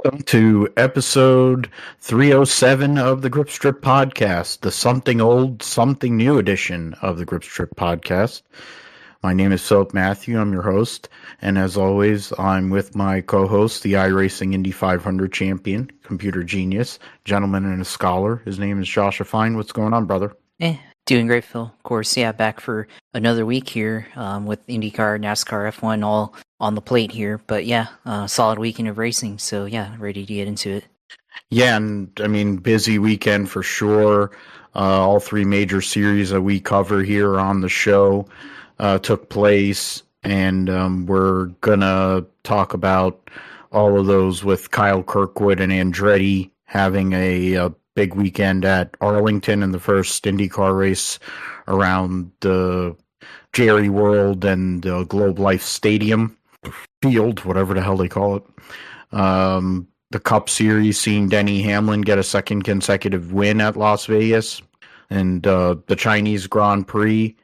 Welcome to episode 307 of the Grip Strip Podcast, the something old, something new edition of the Grip Strip Podcast. My name is Philip Matthew. I'm your host. And as always, I'm with my co-host, the iRacing Indy 500 champion, computer genius, gentleman and a scholar. His name is Joshua Fine. What's going on, brother? Doing great, Phil. Of course, back for another week here with IndyCar, NASCAR, F1 all on the plate here. But solid weekend of racing. So ready to get into it. Yeah, and I mean, busy weekend for sure. All three major series that we cover here on the show took place, and we're gonna talk about all of those with Kyle Kirkwood and Andretti having a big weekend at Arlington in the first IndyCar race around the Jerry World and the Globe Life Stadium field, whatever the hell they call it. The Cup Series, seeing Denny Hamlin get a second consecutive win at Las Vegas, and the Chinese Grand Prix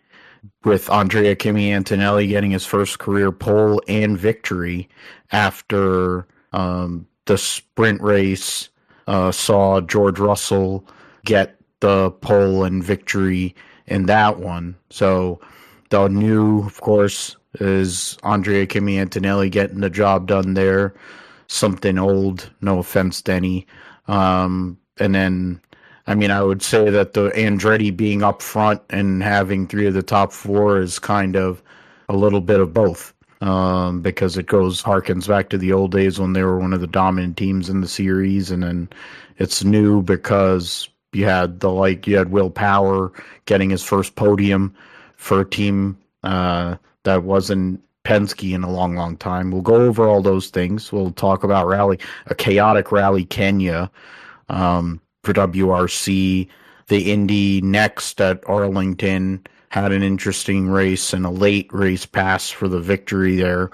with Andrea Kimi Antonelli getting his first career pole and victory after the sprint race saw George Russell get the pole and victory in that one. So the new, of course, is Andrea Kimi Antonelli getting the job done there. Something old, no offense, Denny. And then, I mean, I would say that the Andretti being up front and having three of the top four is kind of a little bit of both. Because it harkens back to the old days when they were one of the dominant teams in the series, and then it's new because you had Will Power getting his first podium for a team that wasn't Penske in a long, long time. We'll go over all those things. We'll talk about a chaotic Rally Kenya for WRC, the Indy NXT at Arlington. Had an interesting race and a late race pass for the victory there.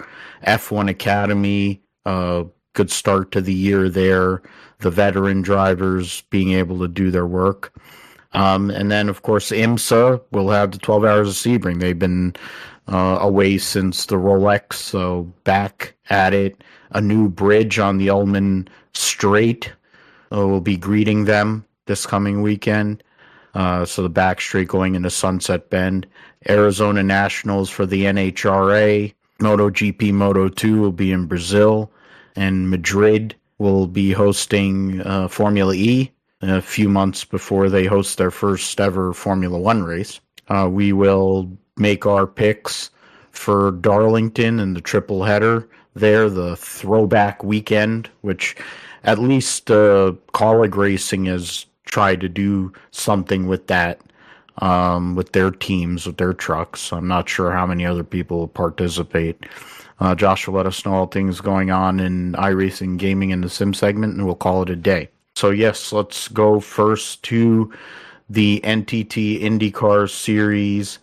F1 Academy, good start to the year there. The veteran drivers being able to do their work. And then, of course, IMSA will have the 12 Hours of Sebring. They've been away since the Rolex, so back at it. A new bridge on the Ullman Strait will be greeting them this coming weekend. So the back straight going into Sunset Bend. Arizona Nationals for the NHRA. MotoGP Moto2 will be in Brazil. And Madrid will be hosting Formula E a few months before they host their first ever Formula One race. We will make our picks for Darlington and the tripleheader there, the throwback weekend, which at least Colleague Racing has tried to do something with that, with their teams, with their trucks. I'm not sure how many other people will participate. Josh will let us know all things going on in iRacing, gaming, and the sim segment, and we'll call it a day. So yes, let's go first to the NTT IndyCar Series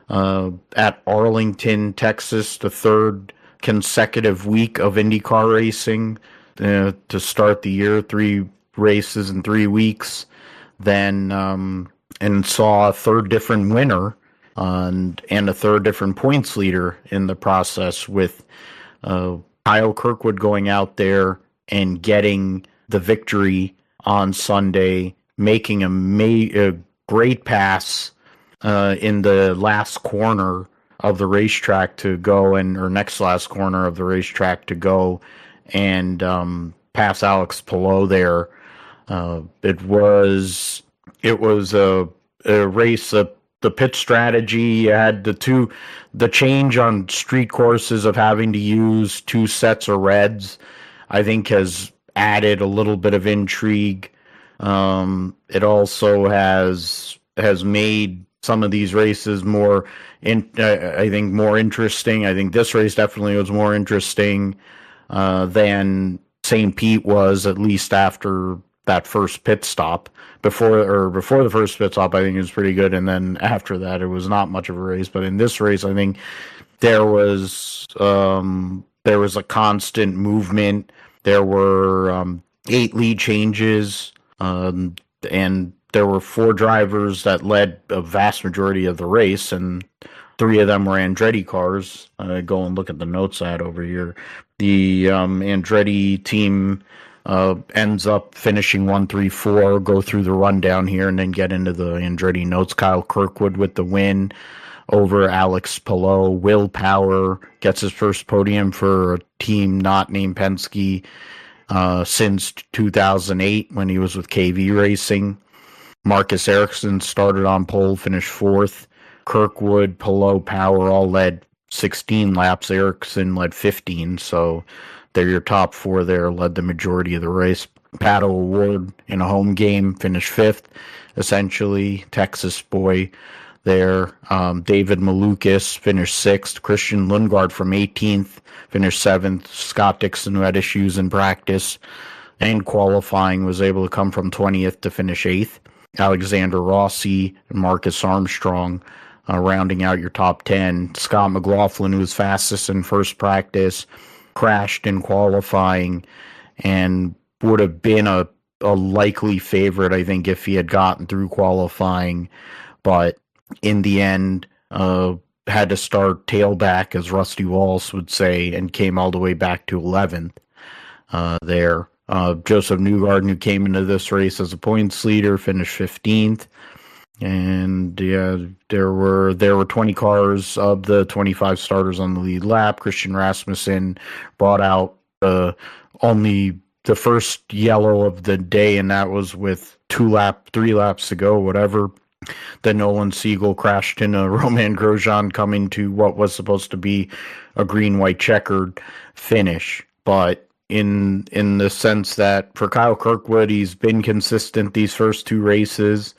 at Arlington, Texas, the third consecutive week of IndyCar racing to start the year. 3 races in 3 weeks. Then and saw a third different winner and a third different points leader in the process, with Kyle Kirkwood going out there and getting the victory on Sunday, making a great pass in the last corner of the racetrack to go, or next last corner of the racetrack to go and pass Alex Palou there. It was a race. The pit strategy, you had the change on street courses of having to use 2 sets of reds, I think has added a little bit of intrigue. It also has made some of these races more interesting. I think this race definitely was more interesting than St. Pete was, at least after that first pit stop. Before the first pit stop, I think it was pretty good, and then after that, it was not much of a race. But in this race, I think there was a constant movement. There were 8 lead changes, and there were 4 drivers that led a vast majority of the race, and 3 of them were Andretti cars. Go and look at the notes I had over here. The Andretti team ends up finishing 1-3-4, go through the rundown here, and then get into the Andretti notes. Kyle Kirkwood with the win over Alex Palou. Will Power gets his first podium for a team not named Penske since 2008 when he was with KV Racing. Marcus Ericsson started on pole, finished fourth. Kirkwood, Palou, Power all led 16 laps. Ericsson led 15, so they're your top four there, led the majority of the race. Pato O'Ward in a home game finished fifth, essentially. Texas boy there. David Malukas finished sixth. Christian Lundgaard from 18th finished seventh. Scott Dixon, who had issues in practice and qualifying, was able to come from 20th to finish eighth. Alexander Rossi and Marcus Armstrong rounding out your top 10. Scott McLaughlin, who was fastest in first practice, crashed in qualifying and would have been a likely favorite, I think, if he had gotten through qualifying. But in the end, had to start tailback, as Rusty Walsh would say, and came all the way back to 11th there. Joseph Newgarden, who came into this race as a points leader, finished 15th. And yeah, there were 20 cars of the 25 starters on the lead lap. Christian Rasmussen brought out only the first yellow of the day, and that was with 3 laps to go, whatever. Then Nolan Siegel crashed into Romain Grosjean, coming to what was supposed to be a green-white checkered finish. But in the sense that for Kyle Kirkwood, he's been consistent these first two races.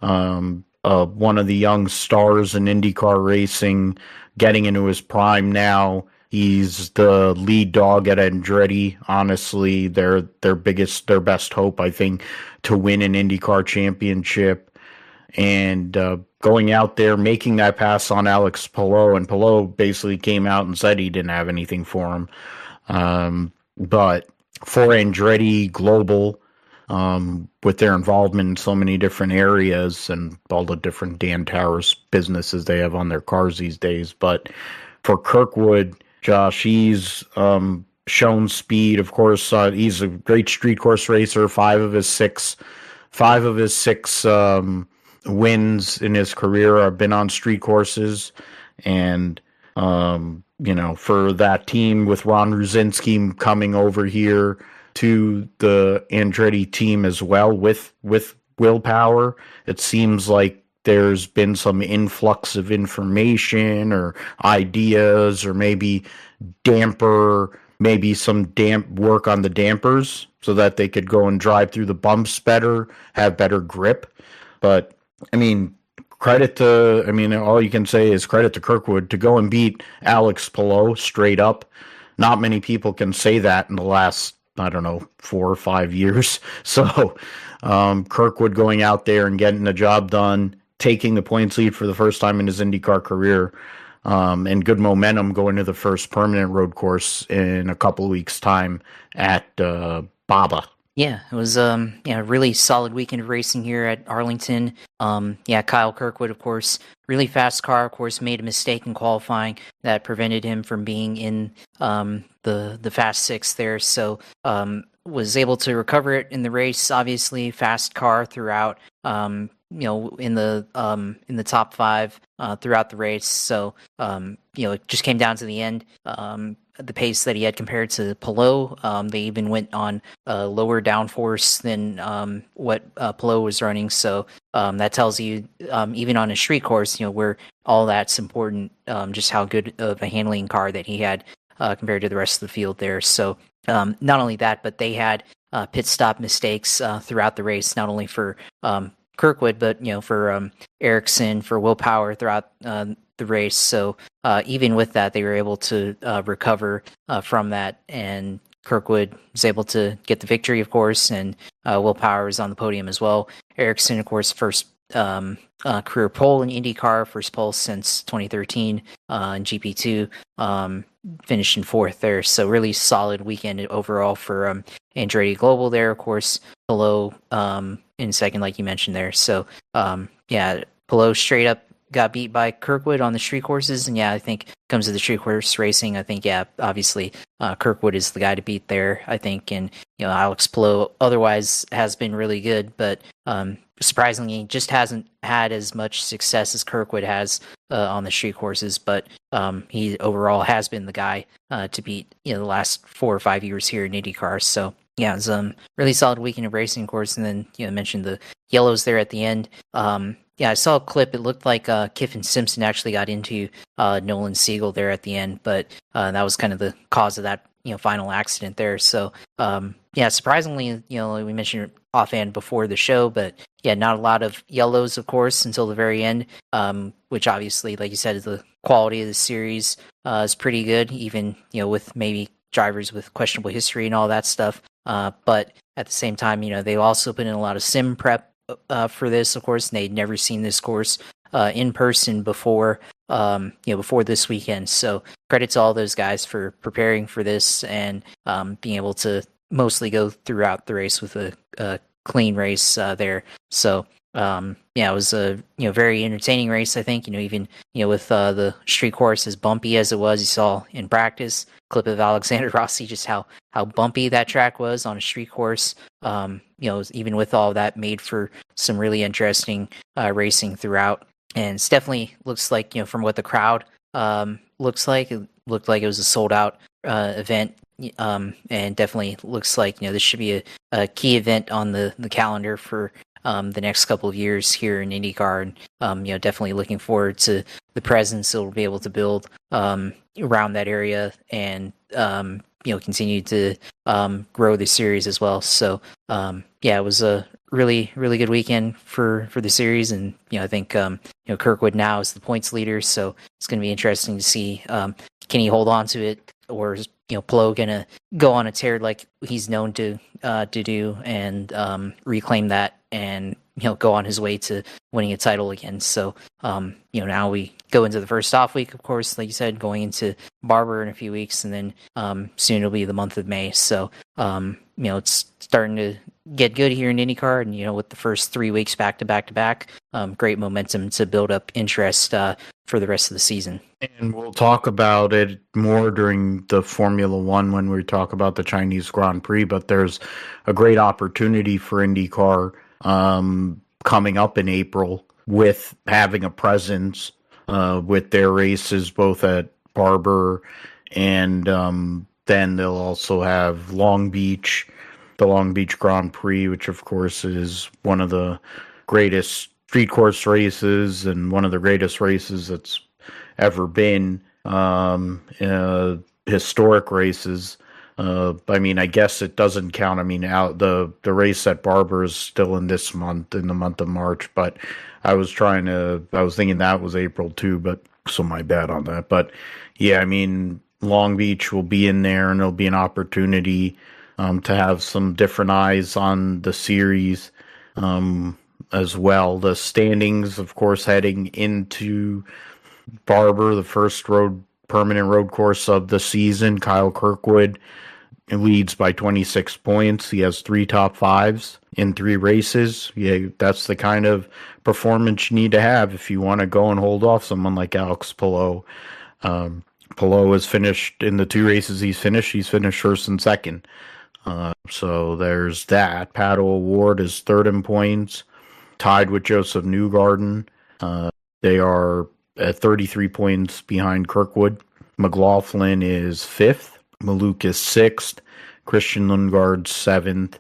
One of the young stars in IndyCar racing, getting into his prime now. He's the lead dog at Andretti. Honestly, their best hope, I think, to win an IndyCar championship. And going out there, making that pass on Alex Palou, and Palou basically came out and said he didn't have anything for him. But for Andretti Global, with their involvement in so many different areas and all the different Dan Towers businesses they have on their cars these days. But for Kirkwood, Josh, he's shown speed. Of course, he's a great street course racer. Five of his six wins in his career have been on street courses. And for that team with Ron Ruzinski coming over here to the Andretti team as well with Will Power, it seems like there's been some influx of information or ideas, or maybe some damp work on the dampers so that they could go and drive through the bumps better, have better grip. But all you can say is credit to Kirkwood to go and beat Alex Palou straight up. Not many people can say that in the last, 4 or 5 years. So Kirkwood going out there and getting the job done, taking the points lead for the first time in his IndyCar career, and good momentum going to the first permanent road course in a couple of weeks' time at Baba. Yeah, it was a really solid weekend of racing here at Arlington. Kyle Kirkwood, of course, really fast car, of course, made a mistake in qualifying that prevented him from being in the Fast Six there. So was able to recover it in the race. Obviously, fast car throughout. In the top five throughout the race. So it just came down to the end. The pace that he had compared to Palou, they even went on lower downforce than what Palou was running. So that tells you, even on a street course, where all that's important, just how good of a handling car that he had compared to the rest of the field there. So not only that, but they had pit stop mistakes throughout the race, not only for Kirkwood, but for Ericsson, for Will Power throughout the race. So even with that, they were able to recover from that, and Kirkwood was able to get the victory, of course, and Will Power was on the podium as well. Ericsson, of course, first career pole in IndyCar, first pole since 2013 in GP2, finished in fourth there. So really solid weekend overall for Andretti Global there, of course. Palou in second, like you mentioned there. So Palou straight up got beat by Kirkwood on the street courses, and I think comes to the street course racing, I think obviously Kirkwood is the guy to beat there, I think, and Alex Palou otherwise has been really good, but surprisingly just hasn't had as much success as Kirkwood has on the street courses, but he overall has been the guy to beat the last 4 or 5 years here in IndyCar. So it was really solid weekend of racing, of course, and then I mentioned the yellows there at the end. I saw a clip. It looked like Kiffin Simpson actually got into Nolan Siegel there at the end, but that was kind of the cause of that final accident there. So surprisingly, we mentioned offhand before the show, but not a lot of yellows, of course, until the very end, which obviously, like you said, the quality of the series is pretty good, even with maybe drivers with questionable history and all that stuff. But at the same time, they also put in a lot of sim prep for this, of course, and they'd never seen this course in person before, before this weekend. So credit to all those guys for preparing for this and being able to mostly go throughout the race with a clean race there. So it was a very entertaining race. I think even with the street course as bumpy as it was, you saw in practice clip of Alexander Rossi just how bumpy that track was on a street course. Even with all that, made for some really interesting racing throughout. And it definitely looks like from what the crowd looks like, it looked like it was a sold out event. And definitely looks like this should be a key event on the calendar for the next couple of years here in IndyCar, and definitely looking forward to the presence it'll be able to build around that area, and continue to grow the series as well. So it was a really good weekend for the series, and I think Kirkwood now is the points leader, so it's going to be interesting to see can he hold on to it, or is Palou gonna go on a tear like he's known to do, and reclaim that, and go on his way to winning a title again. So now we go into the first off week, of course, like you said, going into Barber in a few weeks, and then soon it'll be the month of May. So it's starting to get good here in IndyCar, and with the first 3 weeks back to back, great momentum to build up interest for the rest of the season. And we'll talk about it more during the Formula One when we talk about the Chinese Grand Prix, but there's a great opportunity for IndyCar coming up in April with having a presence with their races both at Barber, and then they'll also have the Long Beach Grand Prix, which of course is one of the greatest street course races and one of the greatest races that's ever been, historic races. I guess it doesn't count. The race at Barber is still in this month, in the month of March, but I was thinking that was April too, but so my bad on that. But Long Beach will be in there, and it'll be an opportunity to have some different eyes on the series as well. The standings, of course, heading into Barber, the first permanent road course of the season. Kyle Kirkwood leads by 26 points. He has 3 top 5s in 3 races. Yeah, that's the kind of performance you need to have if you want to go and hold off someone like Alex Palou. Palou has finished in the 2 races he's finished first and second. So there's that. Pato O'Ward is 3rd in points, tied with Joseph Newgarden. They are at 33 points behind Kirkwood. McLaughlin is 5th. Maluk is 6th. Christian Lundgaard 7th.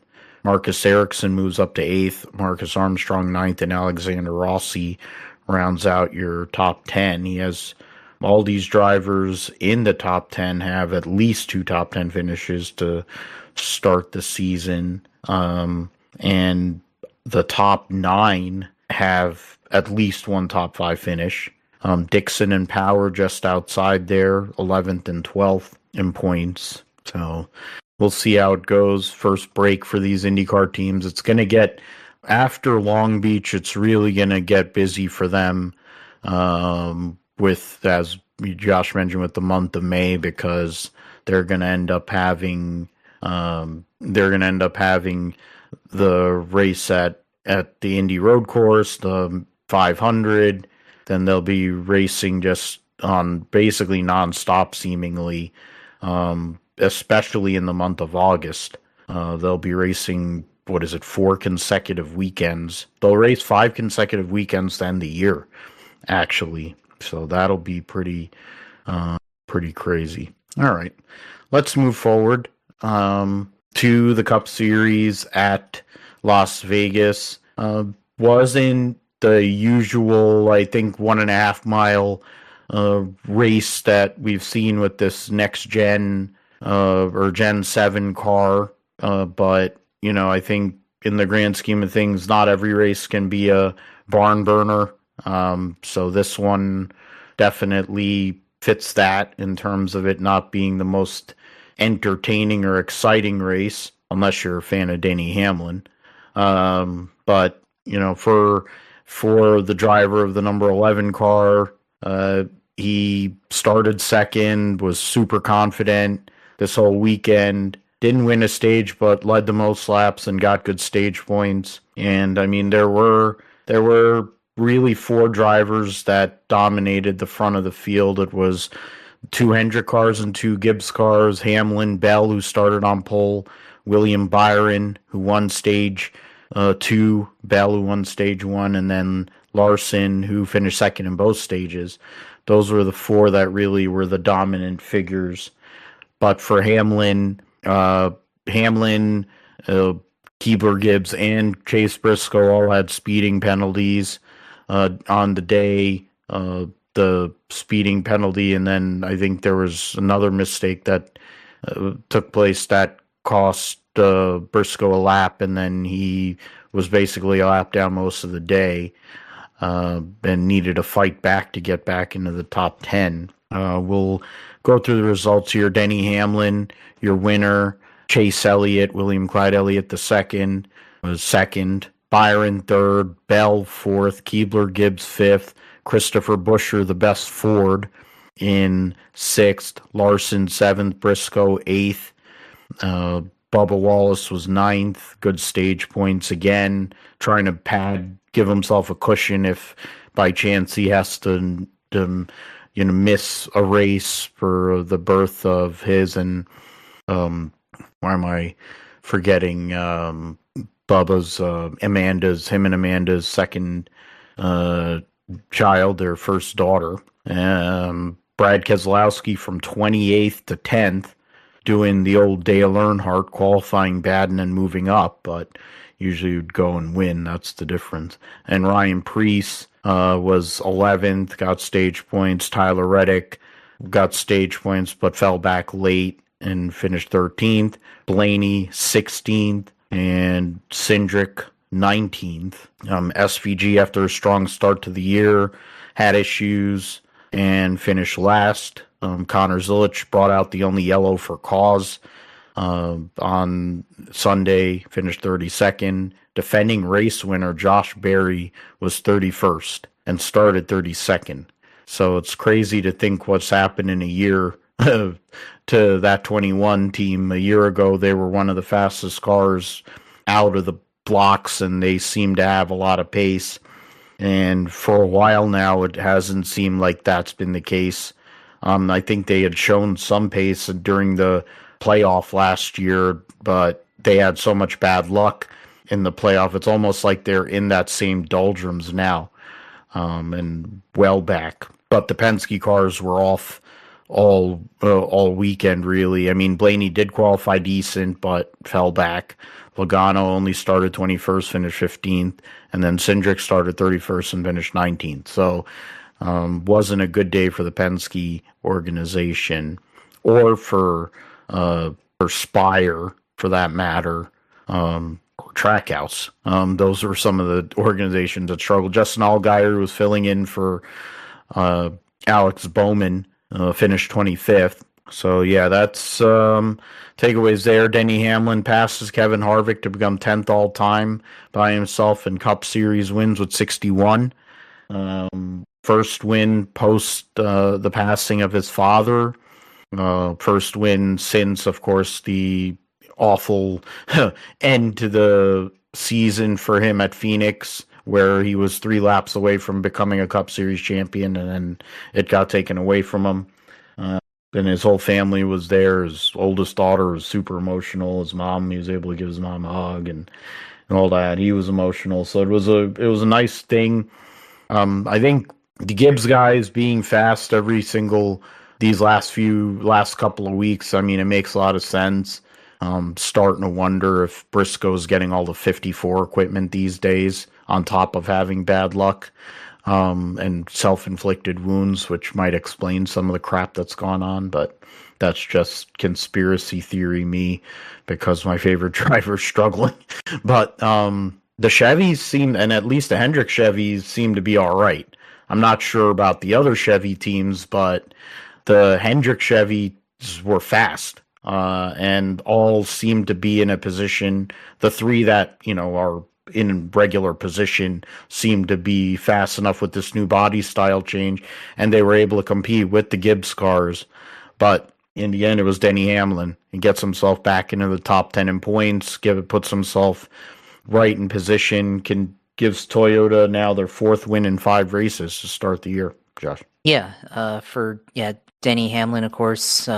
Marcus Ericsson moves up to 8th. Marcus Armstrong 9th, and Alexander Rossi rounds out your top 10. He has all these drivers in the top 10 have at least 2 top 10 finishes to start the season. And the top 9 have at least 1 top 5 finish. Dixon and Power just outside there, 11th and 12th in points. So we'll see how it goes. First break for these IndyCar teams. It's going to get, after Long Beach, it's really going to get busy for them with, as Josh mentioned, with the month of May, because they're going to end up having the race at the Indy Road Course, the 500, then they'll be racing just on basically nonstop seemingly, especially in the month of August. They'll be racing, 4 consecutive weekends. They'll race 5 consecutive weekends to end the year, actually. So that'll be pretty crazy. All right, let's move forward to the Cup Series at Las Vegas. Wasn't the usual, I think, 1.5 mile race that we've seen with this next gen or Gen 7 car. But, I think in the grand scheme of things, not every race can be a barn burner. So this one definitely fits that in terms of it not being the most entertaining or exciting race, unless you're a fan of Denny Hamlin. But, for the driver of the number 11 car, he started second, was super confident this whole weekend, didn't win a stage, but led the most laps and got good stage points. And I mean, there were really 4 drivers that dominated the front of the field. It was 2 Hendrick cars and 2 Gibbs cars, Hamlin, Bell, who started on pole, William Byron, who won stage 2, Bell, who won stage 1, and then Larson, who finished second in both stages. Those were the 4 that really were the dominant figures. But for Hamlin, Keebler, Gibbs, and Chase Briscoe all had speeding penalties on the day. The speeding penalty, and then I think there was another mistake that took place that cost Briscoe a lap, and then he was basically a lap down most of the day and needed a fight back to get back into the top 10. We'll go through the results here. Denny Hamlin, your winner. Chase Elliott, William Clyde Elliott II, was second. Byron third. Bell fourth. Keebler, Gibbs fifth. Christopher Buescher, the best Ford, in sixth. Larson seventh. Briscoe eighth. Bubba Wallace was ninth. Good stage points again, trying to give himself a cushion if by chance he has to miss a race for the birth of his and why am I forgetting Bubba's him and Amanda's second child, their first daughter. Brad Keselowski from 28th to 10th, doing the old Dale Earnhardt, qualifying bad and then moving up, but usually you'd go and win. That's the difference. And Ryan Preece was 11th, got stage points. Tyler Reddick got stage points, but fell back late and finished 13th. Blaney 16th, and Cindric 19th. SVG, after a strong start to the year, had issues and finished last. Connor Zilic brought out the only yellow for cause on Sunday, finished 32nd. Defending race winner Josh Berry was 31st and started 32nd. So it's crazy to think what's happened in a year to that 21 team. A year ago, they were one of the fastest cars out of the blocks, and they seem to have a lot of pace. And for a while now, it hasn't seemed like that's been the case. I think they had shown some pace during the playoff last year, but they had so much bad luck in the playoff. It's almost like they're in that same doldrums now, and well back. But the Penske cars were off all weekend, really. I mean, Blaney did qualify decent, but fell back. Logano only started 21st, finished 15th, and then Cindric started 31st and finished 19th. So wasn't a good day for the Penske organization, or for Spire, for that matter, or Trackhouse. Those were some of the organizations that struggled. Justin Allgaier was filling in for Alex Bowman, finished 25th. So, yeah, that's takeaways there. Denny Hamlin passes Kevin Harvick to become 10th all-time by himself in Cup Series wins with 61. First win post the passing of his father. First win since, of course, the awful end to the season for him at Phoenix, where he was 3 laps away from becoming a Cup Series champion, and then it got taken away from him. And his whole family was there. His oldest daughter was super emotional. His mom, he was able to give his mom a hug and all that. He was emotional, so it was a nice thing. I think the Gibbs guys being fast every single these last couple of weeks, I mean, it makes a lot of sense. Starting to wonder if Briscoe's getting all the 54 equipment these days on top of having bad luck and self-inflicted wounds, which might explain some of the crap that's gone on, but that's just conspiracy theory me because my favorite driver's struggling. But the Chevys seem, and at least the Hendrick Chevys seem to be all right. I'm not sure about the other Chevy teams, but the Hendrick Chevys were fast and all seem to be in a position. The three that, are in regular position seem to be fast enough with this new body style change, and they were able to compete with the Gibbs cars. But in the end, it was Denny Hamlin. He gets himself back into the top 10 in points, puts himself right in position, gives Toyota now their 4th win in 5 races to start the year. Josh. Denny Hamlin, of course.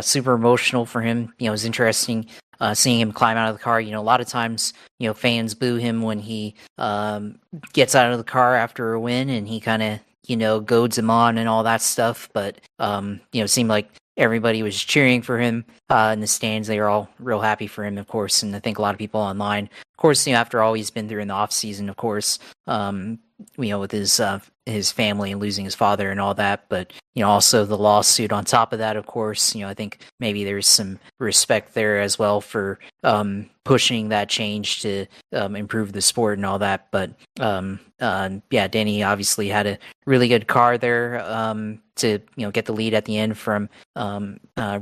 Super emotional for him. It was interesting seeing him climb out of the car. A lot of times, fans boo him when he gets out of the car after a win, and he kind of, goads him on and all that stuff. But, it seemed like everybody was cheering for him in the stands. They were all real happy for him, of course. And I think a lot of people online, of course, after all he's been through in the off season, of course, with his family and losing his father and all that, but also the lawsuit on top of that, of course. I think maybe there's some respect there as well for pushing that change to improve the sport and all that. But Denny obviously had a really good car there to get the lead at the end from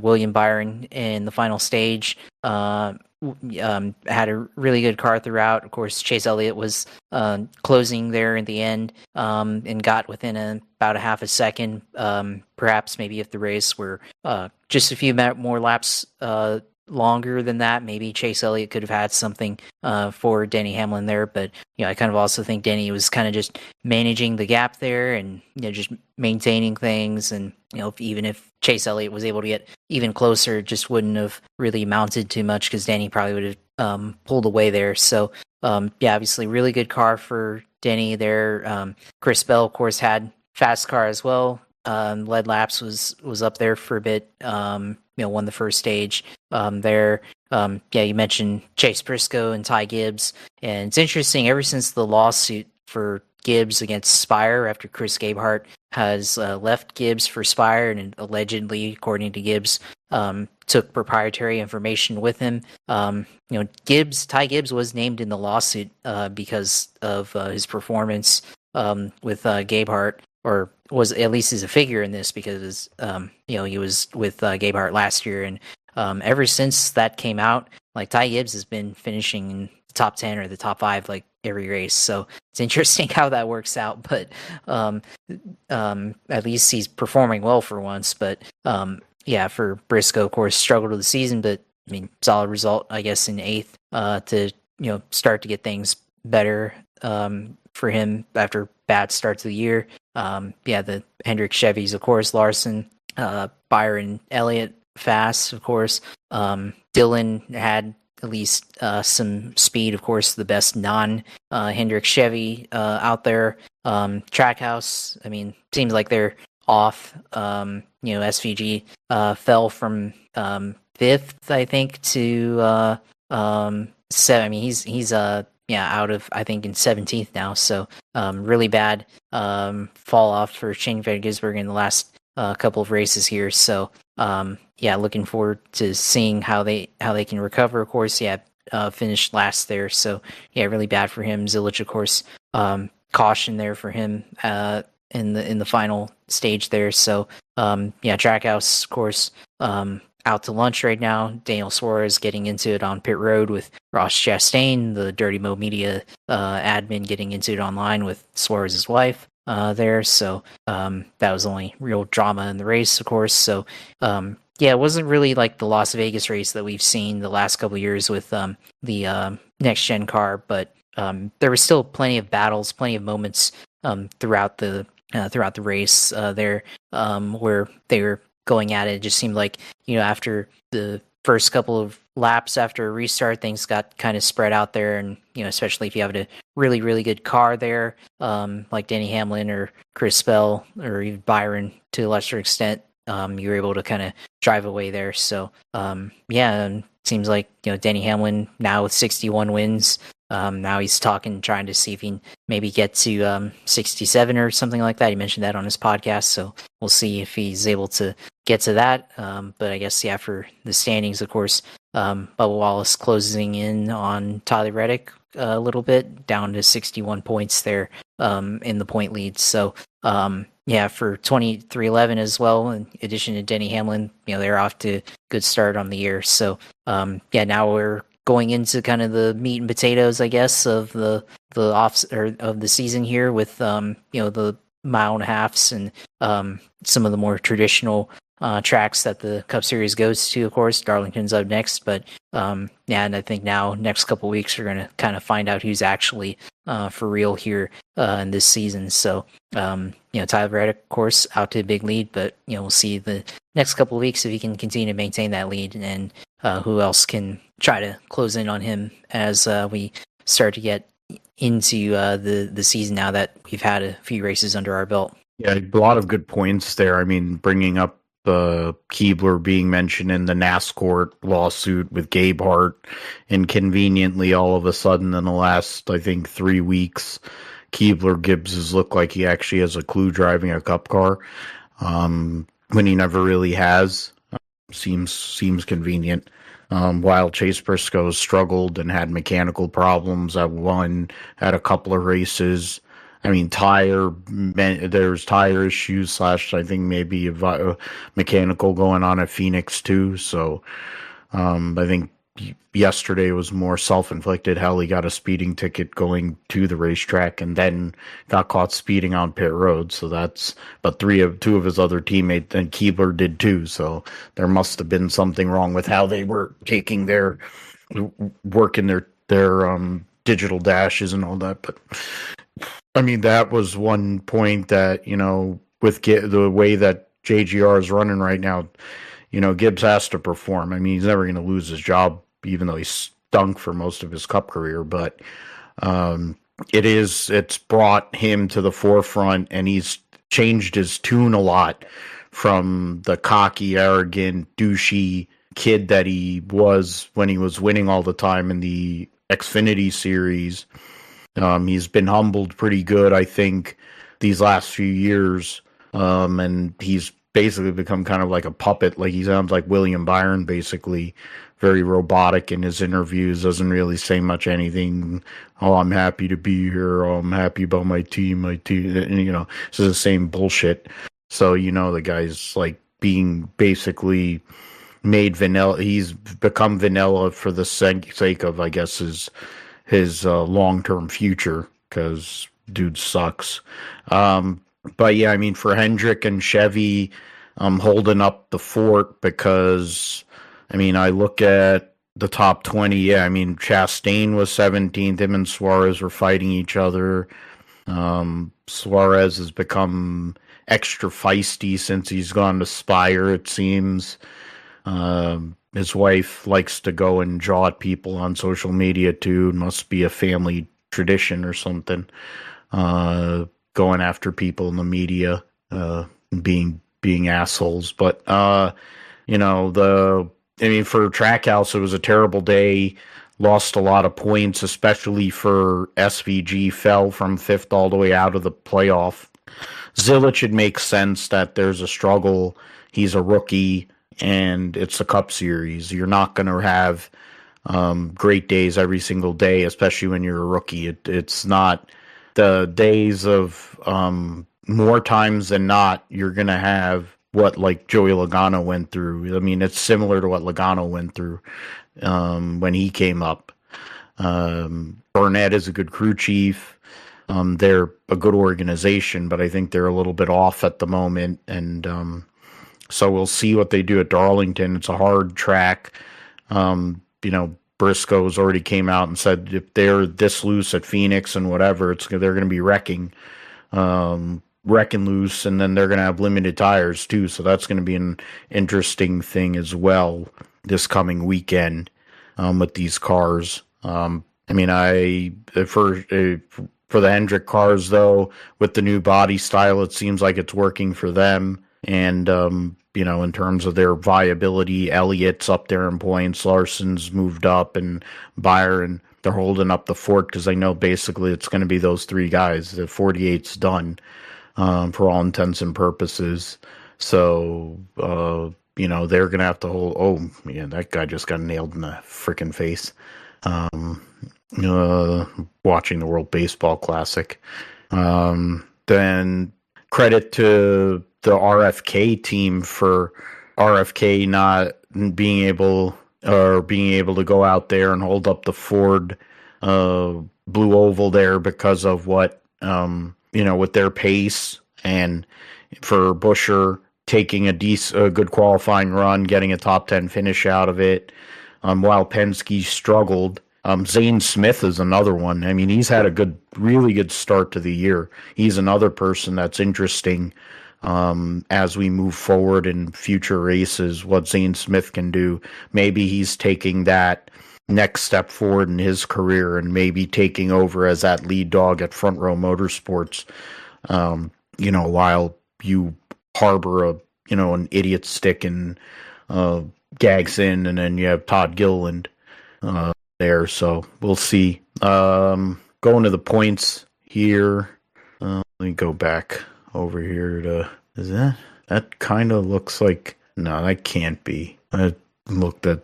William Byron in the final stage. Had a really good car throughout. Of course, Chase Elliott was closing there in the end and got within about a half a second. Perhaps maybe if the race were just a few more laps longer than that, maybe Chase Elliott could have had something for Denny Hamlin there. But I kind of also think Denny was kind of just managing the gap there and just maintaining things. And even if Chase Elliott was able to get even closer, it just wouldn't have really mounted too much because Denny probably would have pulled away there. So obviously really good car for Denny there. Chris Bell, of course, had fast car as well. Led laps was up there for a bit. Won the first stage there. You mentioned Chase Briscoe and Ty Gibbs, and it's interesting. Ever since the lawsuit for Gibbs against Spire, after Chris Gabehart has left Gibbs for Spire, and allegedly, according to Gibbs, took proprietary information with him. Ty Gibbs was named in the lawsuit because of his performance with Gabehart, or was at least as a figure in this because he was with Gabehart last year, and ever since that came out, like Ty Gibbs has been finishing in the top 10 or the top 5 like every race. So it's interesting how that works out, but at least he's performing well for once. But for Briscoe, of course, struggled with the season, but I mean, solid result, I guess, in 8th to start to get things better for him after bad start to the year. The Hendrick Chevys, of course, Larson, Byron, Elliott, fast, of course. Dillon had at least some speed, of course, the best non-Hendrick Chevy out there. Trackhouse, I mean, seems like they're off. SVG fell from 5th, I think, to 7. I mean, he's out of, I think, in 17th now. So really bad fall off for Shane Van Gisbergen in the last couple of races here. So looking forward to seeing how they can recover. Of course, finished last there. So really bad for him. Zilich, of course, caution there for him in the final stage there. So Trackhouse, of course, out to lunch right now. Daniel Suarez getting into it on pit road with Ross Chastain, the Dirty Mo Media admin, getting into it online with Suarez's wife there. So that was the only real drama in the race, of course. So it wasn't really like the Las Vegas race that we've seen the last couple of years with the next gen car, but there was still plenty of battles, plenty of moments throughout the race there where they were going at it. It just seemed like, after the first couple of laps after a restart, things got kind of spread out there, and especially if you have a really, really good car there, like Denny Hamlin or Chris Bell or even Byron to a lesser extent, you were able to kind of drive away there. So yeah, and it seems like Denny Hamlin now with 61 wins. Now he's trying to see if he can maybe get to 67 or something like that. He mentioned that on his podcast, so we'll see if he's able to get to that. But I guess, yeah, for the standings, of course, Bubba Wallace closing in on Tyler Reddick a little bit, down to 61 points there in the point lead. So, yeah, for 2311 as well, in addition to Denny Hamlin, they're off to a good start on the year. So, yeah, now we're going into kind of the meat and potatoes, I guess, of the of the season here with the mile and a halves and some of the more traditional tracks that the Cup Series goes to. Of course, Darlington's up next, but yeah, and I think now next couple of weeks we're going to kind of find out who's actually for real here in this season. So Tyler Reddick, of course, out to a big lead, but we'll see the next couple of weeks if he can continue to maintain that lead, and who else can try to close in on him as we start to get into the season now that we've had a few races under our belt. Yeah, a lot of good points there. I mean, bringing up Keebler being mentioned in the NASCAR lawsuit with Gabe Hart, and conveniently all of a sudden in the last, I think, 3 weeks, Keebler Gibbs has looked like he actually has a clue driving a cup car, when he never really has. Seems convenient. While Chase Briscoe struggled and had mechanical problems at a couple of races. I mean, there's tire issues / I think maybe mechanical going on at Phoenix too. So I think yesterday was more self-inflicted. Hell, he got a speeding ticket going to the racetrack and then got caught speeding on pit road. So but two of his other teammates and Keebler did too. So there must have been something wrong with how they were taking working their digital dashes and all that. But I mean, that was one point that, with the way that JGR is running right now, Gibbs has to perform. I mean, he's never going to lose his job, even though he stunk for most of his Cup career. But it's brought him to the forefront, and he's changed his tune a lot from the cocky, arrogant, douchey kid that he was when he was winning all the time in the Xfinity series. He's been humbled pretty good, I think, these last few years, and he's basically become kind of like a puppet. Like, he sounds like William Byron, basically, very robotic in his interviews, doesn't really say much anything. Oh, I'm happy to be here. Oh, I'm happy about my team. And, it's the same bullshit. So, the guy's like being basically made vanilla. He's become vanilla for the sake of, I guess, his long-term future, because dude sucks. But yeah, I mean, for Hendrick and Chevy, I'm holding up the fort because, I mean, I look at the top 20. Yeah, I mean, Chastain was 17th. Him and Suarez were fighting each other. Suarez has become extra feisty since he's gone to Spire, it seems. His wife likes to go and jaw at people on social media too. It must be a family tradition or something. Going after people in the media, being assholes. But for Trackhouse, it was a terrible day. Lost a lot of points, especially for SVG. Fell from 5th all the way out of the playoff. Zilich, it makes sense that there's a struggle. He's a rookie, and it's a Cup Series. You're not going to have great days every single day, especially when you're a rookie. It's not the days of more times than not, you're going to have what like Joey Logano went through. I mean, it's similar to what Logano went through when he came up. Burnett is a good crew chief. They're a good organization, but I think they're a little bit off at the moment. And so we'll see what they do at Darlington. It's a hard track. Briscoe's already came out and said if they're this loose at Phoenix and whatever, they're going to be wrecking loose, and then they're going to have limited tires too. So that's going to be an interesting thing as well this coming weekend with these cars. For the Hendrick cars though, with the new body style, it seems like it's working for them. And in terms of their viability, Elliott's up there in points, Larson's moved up, and Byron, they're holding up the fort because they know basically it's going to be those three guys. The 48's done for all intents and purposes. So, they're going to have to hold. Oh, yeah, that guy just got nailed in the freaking face. Watching the World Baseball Classic. Then credit to the RFK team for RFK not being able to go out there and hold up the Ford Blue Oval there because of what with their pace, and for Buescher taking a good qualifying run, getting a top 10 finish out of it, while Penske struggled. Zane Smith is another one. I mean, he's had a really good start to the year. He's another person that's interesting as we move forward in future races, what Zane Smith can do. Maybe he's taking that next step forward in his career and maybe taking over as that lead dog at Front Row Motorsports, while you harbor an idiot stick and Gagson, and then you have Todd Gilliland there. So we'll see. Going to the points here. Let me go back over here to, that kind of looks like, no, that can't be. I looked at,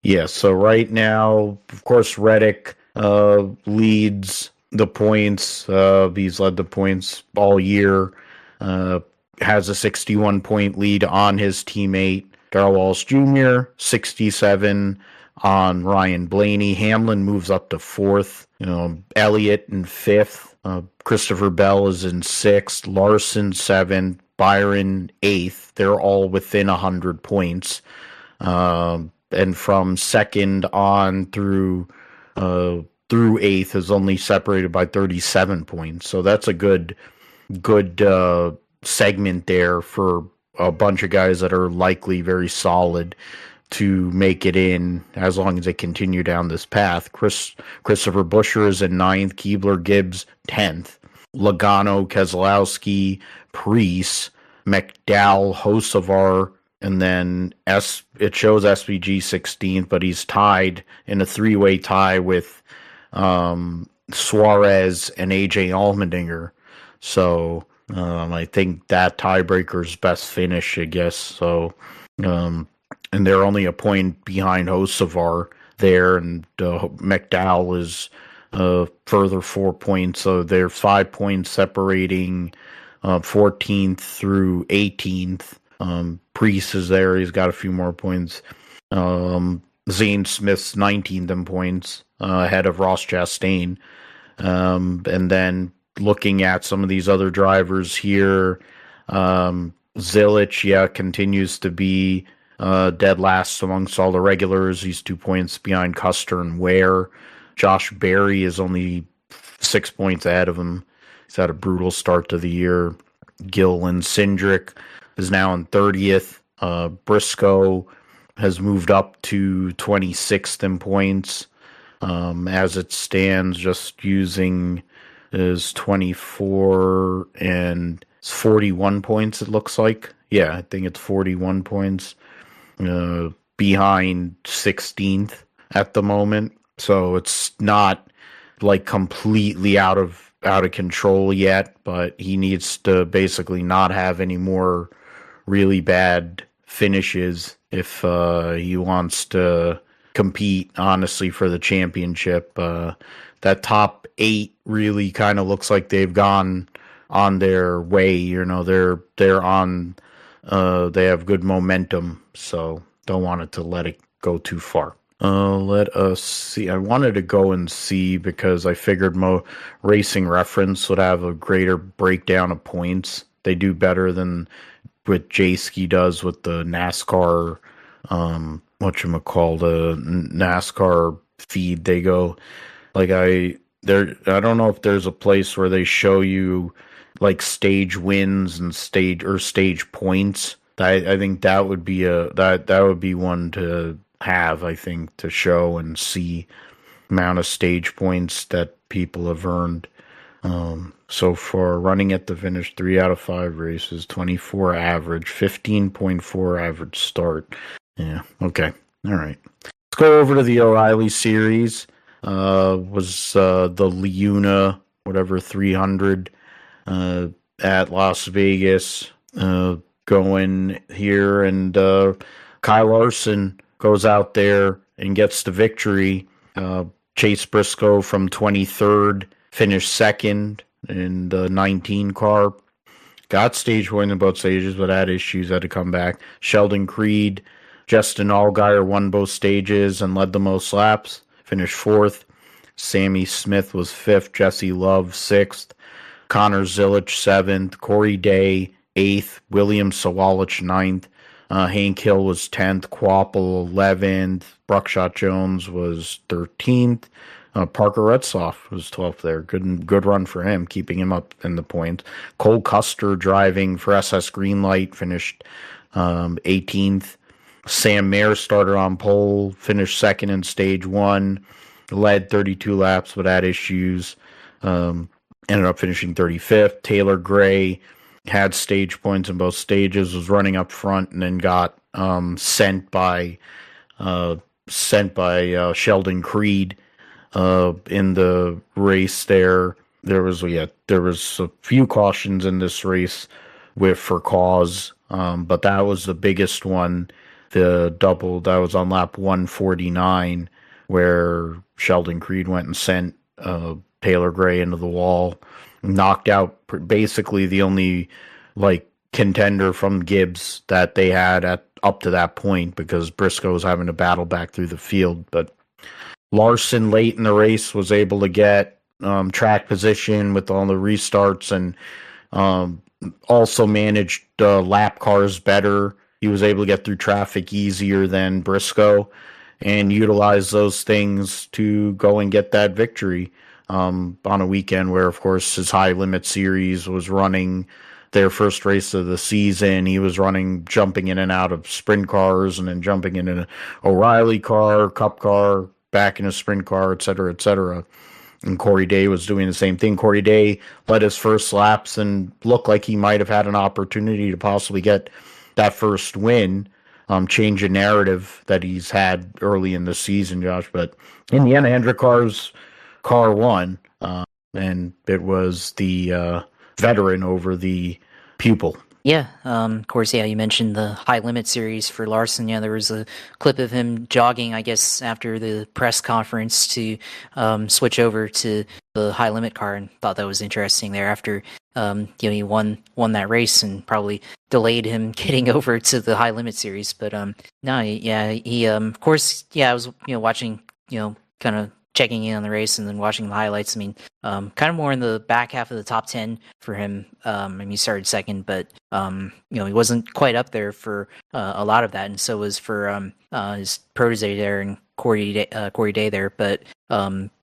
yeah, so right now, of course, Reddick leads the points. He's led the points all year. Has a 61-point lead on his teammate, Darrell Wallace Jr., 67 on Ryan Blaney. Hamlin moves up to fourth. Elliott in fifth. Christopher Bell is in sixth. Larson seventh. Byron eighth. They're all within 100 points. And from second on through eighth is only separated by 37 points. So that's a good segment there for a bunch of guys that are likely very solid to make it in as long as they continue down this path. Christopher Buescher is in ninth, Keebler Gibbs 10th, Logano, Keselowski, Preece, McDowell, Hocevar, and then it shows SVG 16th, but he's tied in a three-way tie with Suarez and AJ Allmendinger. So I think that tiebreaker's best finish, I guess. So, and they're only a point behind Hocevar there, and McDowell is further 4 points. So they're 5 points separating 14th through 18th. Preece is there. He's got a few more points. Zane Smith's 19th in points, ahead of Ross Chastain. And then looking at some of these other drivers here, Zilich, continues to be dead last amongst all the regulars. He's 2 points behind Custer and Ware. Josh Berry is only 6 points ahead of him. He's had a brutal start to the year. Gilliland Cindric is now in 30th. Briscoe has moved up to 26th in points. As it stands, just using his 24 and 41 points, it looks like. Yeah, I think it's 41 points. Behind 16th at the moment. So it's not like completely out of control yet, but he needs to basically not have any more really bad finishes if he wants to compete honestly for the championship. That top 8 really kind of looks like they've gone on their way. They're on. They have good momentum, so don't want it to let it go too far. Let us see. I wanted to go and see because I figured Racing Reference would have a greater breakdown of points. They do better than what J-Ski does with the NASCAR whatchamacallit, NASCAR feed. They go, like, I don't know if there's a place where they show you like stage wins and stage points. I think that would be that would be one to have, I think, to show and see amount of stage points that people have earned. So far, running at the finish, 3 out of 5 races, 24 average, 15.4 average start. Yeah, okay. All right. Let's go over to the O'Reilly Series. Was the Liuna, whatever, 300 at Las Vegas going here. And Kyle Larson goes out there and gets the victory. Chase Briscoe from 23rd finished second in the 19 car. Got stage point in both stages, but had issues, had to come back. Sheldon Creed, Justin Allgaier won both stages and led the most laps. Finished 4th. Sammy Smith was 5th. Jesse Love 6th. Connor Zilic 7th. Corey Day 8th. William Sawalich 9th. Hank Hill was 10th. Quapple 11th. Bruckshot Jones was 13th. Parker Retzloff was 12th there. Good run for him, keeping him up in the points. Cole Custer driving for SS Greenlight finished 18th. Sam Mayer started on pole, finished second in stage 1, led 32 laps but had issues. Ended up finishing 35th. Taylor Gray had stage points in both stages, was running up front, and then got sent by Sheldon Creed in the race there. There was a few cautions in this race for cause, but that was the biggest one. The double that was on lap 149, where Sheldon Creed went and sent Taylor Gray into the wall, knocked out basically the only like contender from Gibbs that they had up to that point, because Briscoe was having to battle back through the field. But Larson late in the race was able to get track position with all the restarts, and also managed lap cars better. He was able to get through traffic easier than Briscoe and utilize those things to go and get that victory on a weekend where, of course, his high limit series was running their first race of the season. He was jumping in and out of sprint cars, and then jumping in an O'Reilly car, Cup car, back in a sprint car, et cetera, et cetera. And Corey Day was doing the same thing. Corey Day led his first laps and looked like he might have had an opportunity to possibly get that first win, change a narrative that he's had early in the season, Josh. But in the end, Hendrick car won, and it was the veteran over the pupil. Yeah, of course, yeah, you mentioned the high limit series for Larson. Yeah, there was a clip of him jogging, I guess, after the press conference to switch over to the high limit car, and thought that was interesting there after he won that race and probably delayed him getting over to the high limit series. But no, yeah, he of course, yeah, I was watching, kind of checking in on the race and then watching the highlights. I mean, kind of more in the back half of the top 10 for him. He started second, but he wasn't quite up there for a lot of that, and so was for his protege there and Corey Day there. But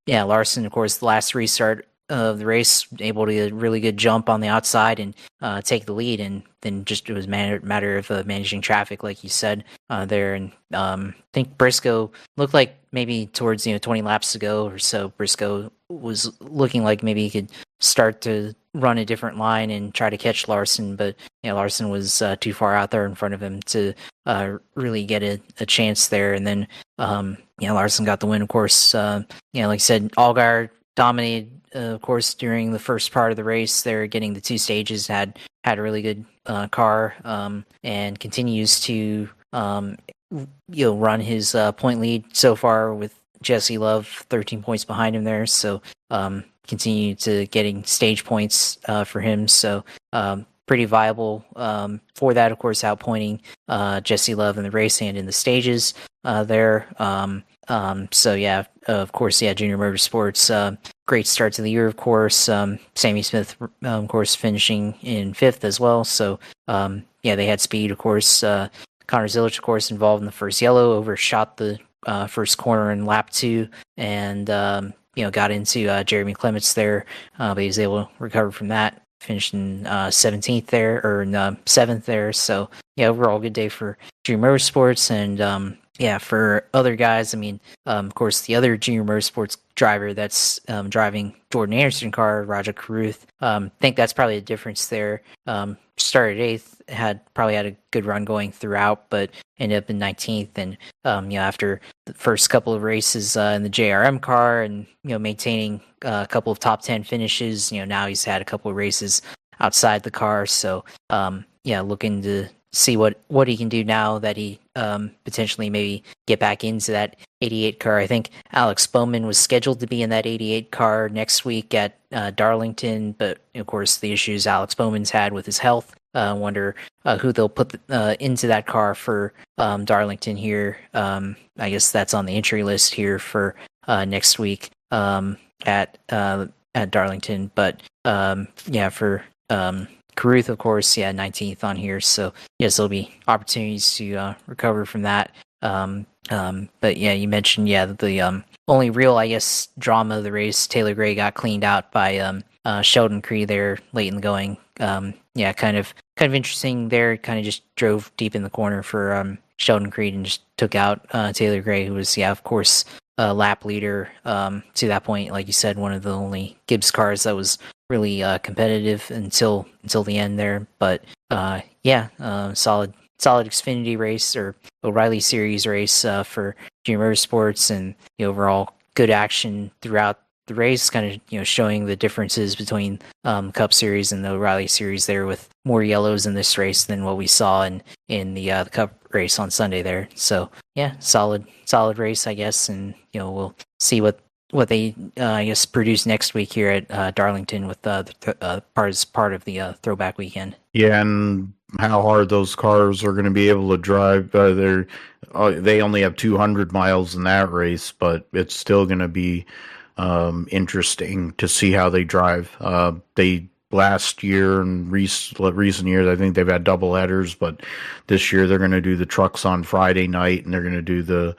yeah, Larson, of course, the last restart of the race, able to get a really good jump on the outside and take the lead, and then just it was matter of managing traffic, like you said there. And I think Briscoe looked like maybe towards 20 laps to go or so, Briscoe was looking like maybe he could start to run a different line and try to catch Larson, but Larson was too far out there in front of him to really get a chance there. And then Larson got the win, of course. Like I said, Allgaier dominated, of course, during the first part of the race. They're getting the 2 stages, had a really good car, and continues to run his point lead so far, with Jesse Love 13 points behind him there. So continue to getting stage points for him. So pretty viable for that, of course, outpointing Jesse Love in the race and in the stages there. So yeah, of course, yeah, Junior Motorsports, great start to the year, of course. Sammy Smith, of course, finishing in 5th as well. So yeah, they had speed, of course. Connor Zilic, of course, involved in the first yellow, overshot the first corner in lap 2, and got into Jeremy Clements there, but he was able to recover from that, finished in 17th there, or in 7th there. So yeah, overall good day for Junior Motorsports. And for other guys, I mean, of course, the other Junior Motorsports driver that's driving Jordan Anderson car, Raja Caruth, think that's probably a difference there. Started 8th, probably had a good run going throughout, but ended up in 19th. And after the first couple of races in the JRM car, and maintaining a couple of top 10 finishes, now he's had a couple of races outside the car. So looking to see what he can do now that he potentially maybe get back into that 88 car. I think Alex Bowman was scheduled to be in that 88 car next week at Darlington, but of course the issues Alex Bowman's had with his health. Wonder who they'll put into that car for Darlington here. I guess that's on the entry list here for next week at Darlington. But for Caruth, of course, 19th on here. So yes, there'll be opportunities to recover from that. But yeah, you mentioned the only real, I guess, drama of the race. Taylor Gray got cleaned out by Sheldon Creed there late in the going. Kind of interesting there. Kind of just drove deep in the corner for Sheldon Creed and just took out Taylor Gray, who was of course lap leader to that point. Like you said, one of the only Gibbs cars that was really competitive until the end there. But solid Xfinity race or O'Reilly Series race for Junior Motorsports, and the overall good action throughout the race, kind of showing the differences between Cup Series and the O'Reilly Series there, with more yellows in this race than what we saw in the Cup race on Sunday there. So yeah, solid race, I guess, and we'll see what they I guess produce next week here at Darlington with part of the throwback weekend. Yeah, and how hard those cars are going to be able to drive. They only have 200 miles in that race, but it's still going to be interesting to see how they drive. They last year and recent years, I think they've had double headers, but this year they're going to do the trucks on Friday night, and they're going to do the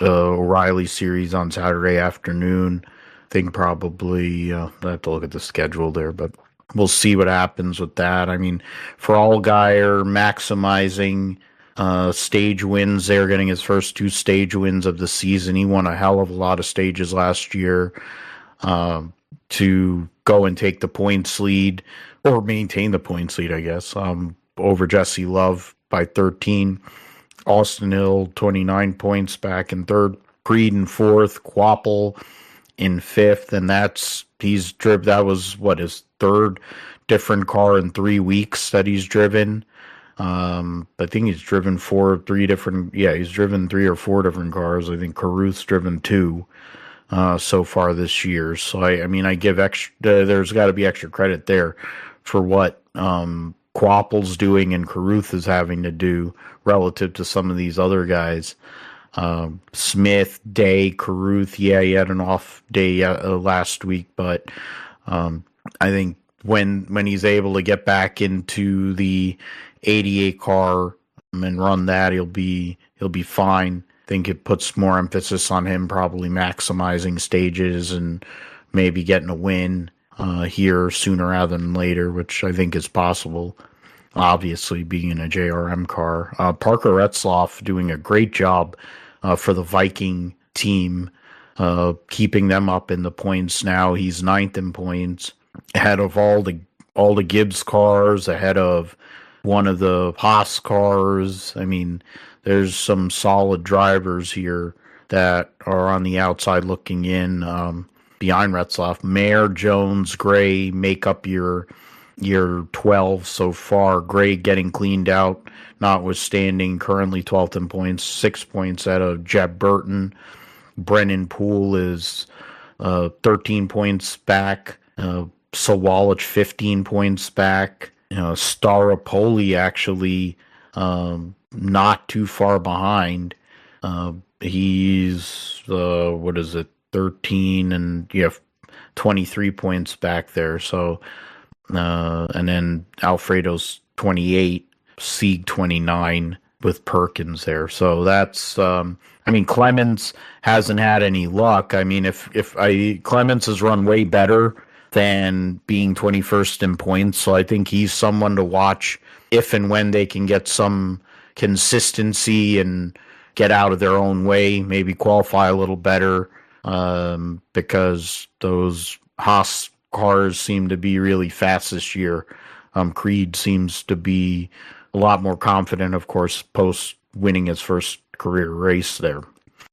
O'Reilly Series on Saturday afternoon. I think probably I have to look at the schedule there, but we'll see what happens with that. I mean, for Allgaier, maximizing stage wins there, getting his first 2 stage wins of the season. He won a hell of a lot of stages last year to go and take the points lead, or maintain the points lead, I guess, over Jesse Love by 13. Austin Hill, 29 points back in 3rd. Creed in 4th. Quapple in 5th. And that was his 3rd different car in 3 weeks that he's driven. I think he's driven he's driven 3 or 4 different cars. I think Caruth's driven 2 so far this year. So I give there's got to be extra credit there for what Quapple's doing and Caruth is having to do relative to some of these other guys. Smith, Day, Caruth, he had an off day last week, but I think when he's able to get back into the 88 car and run that, he'll be fine. I think it puts more emphasis on him probably maximizing stages and maybe getting a win here sooner rather than later, which I think is possible. Obviously, being in a JRM car. Parker Retzloff doing a great job for the Viking team, keeping them up in the points now. He's 9th in points, ahead of all the Gibbs cars, ahead of one of the Haas cars. I mean, there's some solid drivers here that are on the outside looking in behind Retzloff. Mayer, Jones, Gray make up your 12 so far. Gray getting cleaned out, notwithstanding, currently 12th in points, 6 points out of Jeb Burton. Brennan Poole is 13 points back. Sawalich 15 points back. Staropoli actually not too far behind. He's 13 and 23 points back there. So and then Alfredo's 28, Sieg 29, with Perkins there. So that's Clements hasn't had any luck. I mean, if Clements has run way better than being 21st in points, so I think he's someone to watch if and when they can get some consistency and get out of their own way, maybe qualify a little better, because those Haas cars seem to be really fast this year. Creed seems to be a lot more confident, of course, post winning his first career race there.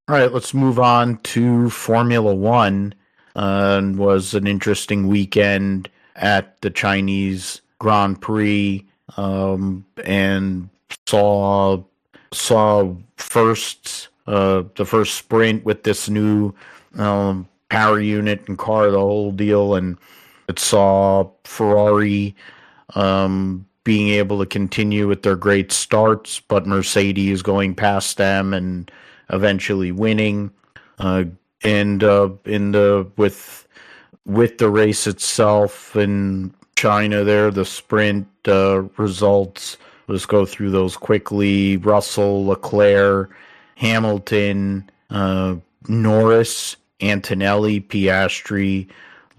All right, let's move on to Formula One. Was an interesting weekend at the Chinese Grand Prix, and saw the first sprint with this new power unit and car, the whole deal, and it saw Ferrari being able to continue with their great starts, but Mercedes going past them and eventually winning. With the race itself in China there, the sprint results, let's go through those quickly. Russell, Leclerc, Hamilton, Norris, Antonelli, Piastri,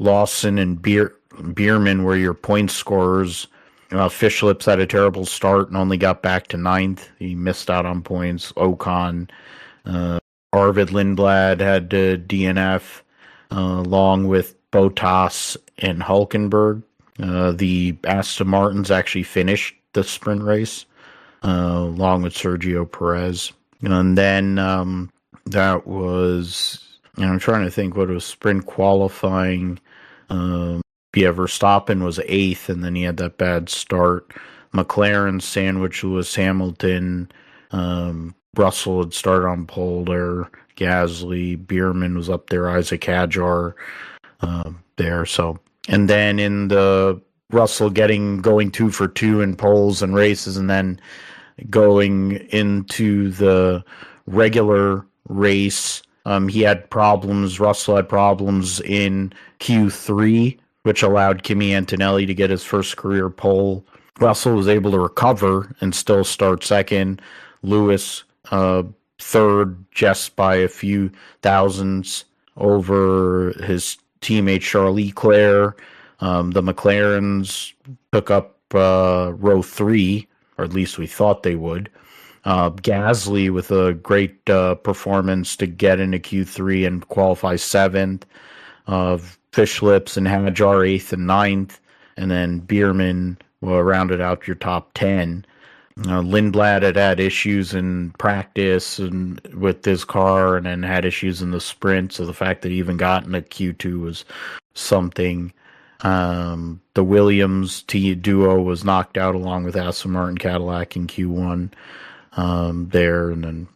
Lawson, and Bierman were your point scorers. Fishlips had a terrible start and only got back to 9th. He missed out on points. Ocon, Arvid Lindblad had DNF, along with Bottas and Hulkenberg. The Aston Martins actually finished the sprint race, along with Sergio Perez. And then that was, I'm trying to think what was sprint qualifying. Verstappen was 8th, and then he had that bad start. McLaren sandwiched Lewis Hamilton. Russell had started on pole there. Gasly, Bierman was up there. Isaac Hadjar there. So, and then in the Russell going 2 for 2 in poles and races, and then going into the regular race, he had problems. Russell had problems in Q3, which allowed Kimi Antonelli to get his first career pole. Russell was able to recover and still start second. Lewis, third, just by a few thousandths over his teammate Charles Leclerc. The McLarens took up row 3, or at least we thought they would. Gasly with a great performance to get into Q3 and qualify 7th. Fishlips and Hadjar 8th and 9th, and then Bierman rounded out your top 10. Lindblad had issues in practice and with his car, and then had issues in the sprint, so the fact that he even got into Q2 was something. The Williams duo was knocked out along with Aston Martin Cadillac in Q1 there, and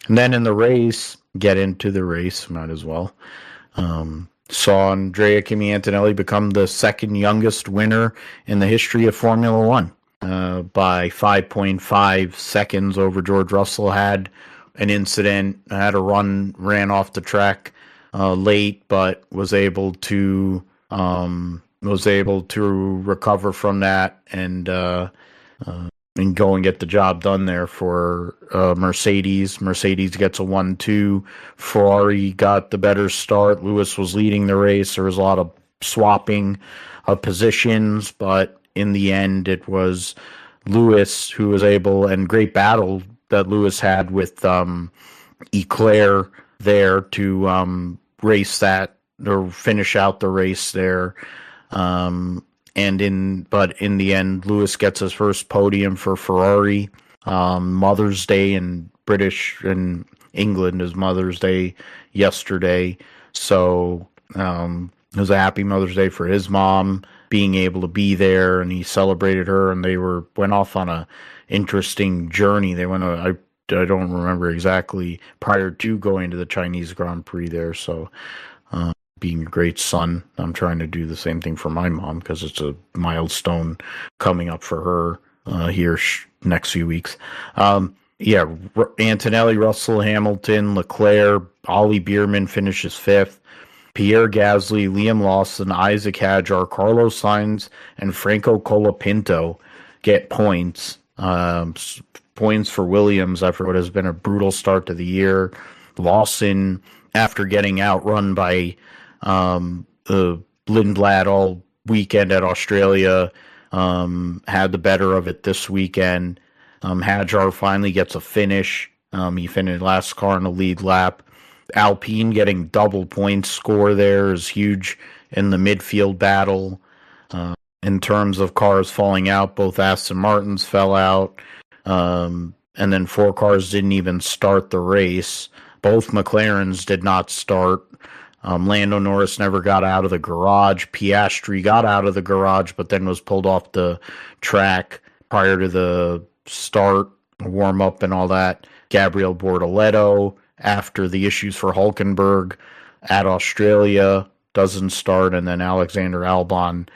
then in the race, get into the race, might as well. Saw Andrea Kimi Antonelli become the second youngest winner in the history of Formula One, by 5.5 seconds over George Russell. Had an incident, ran off the track late, but was able to recover from that and go and get the job done there for Mercedes. Mercedes gets a 1-2. Ferrari got the better start. Lewis was leading the race. There was a lot of swapping of positions, but in the end, it was Lewis who was able, and great battle that Lewis had with Leclerc there to race that, or finish out the race there. But in the end, Lewis gets his first podium for Ferrari. Mother's Day in England is Mother's Day yesterday. So it was a happy Mother's Day for his mom, being able to be there, and he celebrated her, and they went off on a interesting journey. They went I don't remember exactly, prior to going to the Chinese Grand Prix there. So being a great son, I'm trying to do the same thing for my mom, because it's a milestone coming up for her here next few weeks. Antonelli, Russell, Hamilton, Leclerc, Ollie Bierman finishes 5th. Pierre Gasly, Liam Lawson, Isaac Hadjar, Carlos Sainz, and Franco Colapinto get points. points for Williams after what has been a brutal start to the year. Lawson, after getting outrun by Lindblad all weekend at Australia, had the better of it this weekend. Hadjar finally gets a finish. He finished last car in the lead lap. Alpine getting double points score there is huge in the midfield battle. In terms of cars falling out, both Aston Martins fell out. And then 4 cars didn't even start the race. Both McLarens did not start. Lando Norris never got out of the garage. Piastri got out of the garage, but then was pulled off the track prior to the start, warm up and all that. Gabriel Bortoleto, after the issues for Hulkenberg at Australia, doesn't start. And then Alexander Albon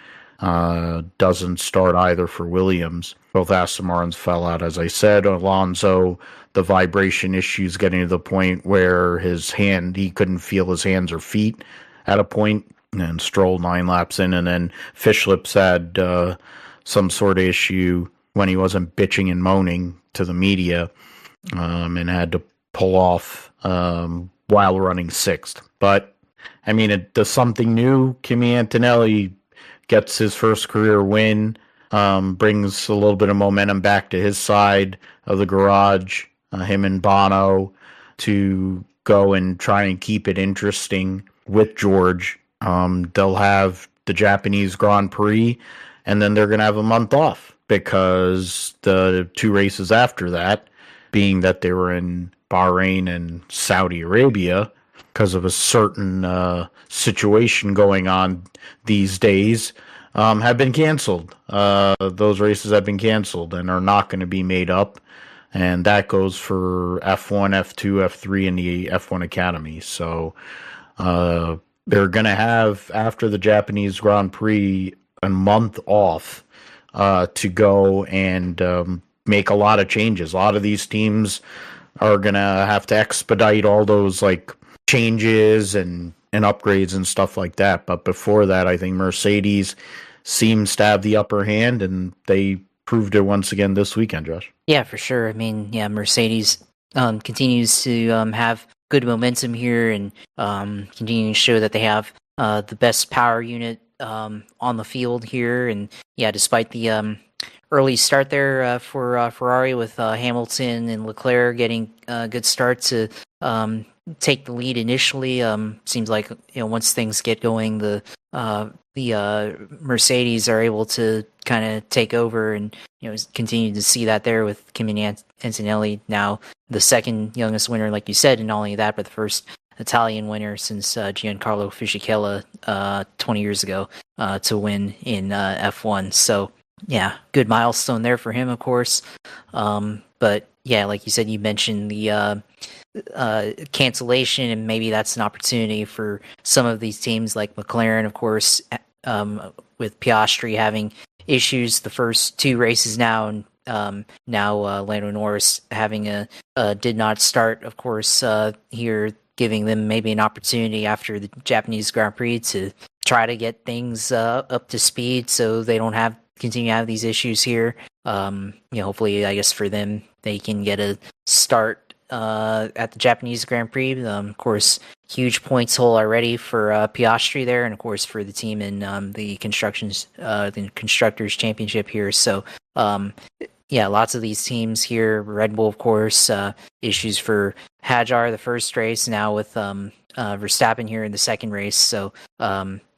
doesn't start either for Williams. Both Aston Martins fell out, as I said. Alonso, the vibration issues getting to the point where he couldn't feel his hands or feet at a point, and Stroll 9 laps in, and then Fishlips had some sort of issue when he wasn't bitching and moaning to the media, and had to pull off while running 6th. But, I mean, it does something new. Kimi Antonelli gets his first career win, brings a little bit of momentum back to his side of the garage, him and Bono, to go and try and keep it interesting with George. They'll have the Japanese Grand Prix, and then they're going to have a month off because the 2 races after that, being that they were in Bahrain and Saudi Arabia, because of a certain situation going on these days, have been canceled. Those races have been canceled and are not going to be made up. And that goes for F1, F2, F3, and the F1 Academy. So they're going to have, after the Japanese Grand Prix, a month off to go and make a lot of changes. A lot of these teams are going to have to expedite all those changes and upgrades and stuff like that. But before that, I think Mercedes seems to have the upper hand, and they proved it once again this weekend, Josh. Yeah, for sure. I mean, Mercedes continues to have good momentum here, and continuing to show that they have the best power unit on the field here. And despite the early start there for Ferrari with Hamilton and Leclerc getting a good start to take the lead initially, seems like once things get going, the Mercedes are able to kind of take over, and continue to see that there with Kimi Antonelli, now the second youngest winner, like you said, and not only that, but the first Italian winner since Giancarlo Fisichella 20 years ago to win in F1. So good milestone there for him, of course. But like you said, you mentioned the cancellation, and maybe that's an opportunity for some of these teams like McLaren, of course, with Piastri having issues the first 2 races now, and now Lando Norris having a did not start, of course, here, giving them maybe an opportunity after the Japanese Grand Prix to try to get things up to speed so they don't continue to have these issues here. Hopefully, I guess for them, they can get a start at the Japanese Grand Prix. Of course, huge points hole already for Piastri there, and of course for the team in the Constructors Championship here. So, lots of these teams here. Red Bull, of course, issues for Hadjar the first race, now with Verstappen here in the second race. So,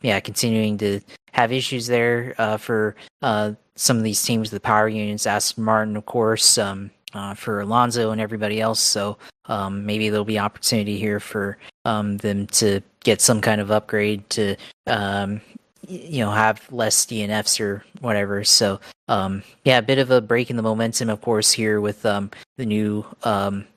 continuing to have issues there for some of these teams, the power units, Aston Martin, of course, for Alonso and everybody else. So maybe there'll be opportunity here for them to get some kind of upgrade to have less DNFs or whatever. So a bit of a break in the momentum, of course, here with the new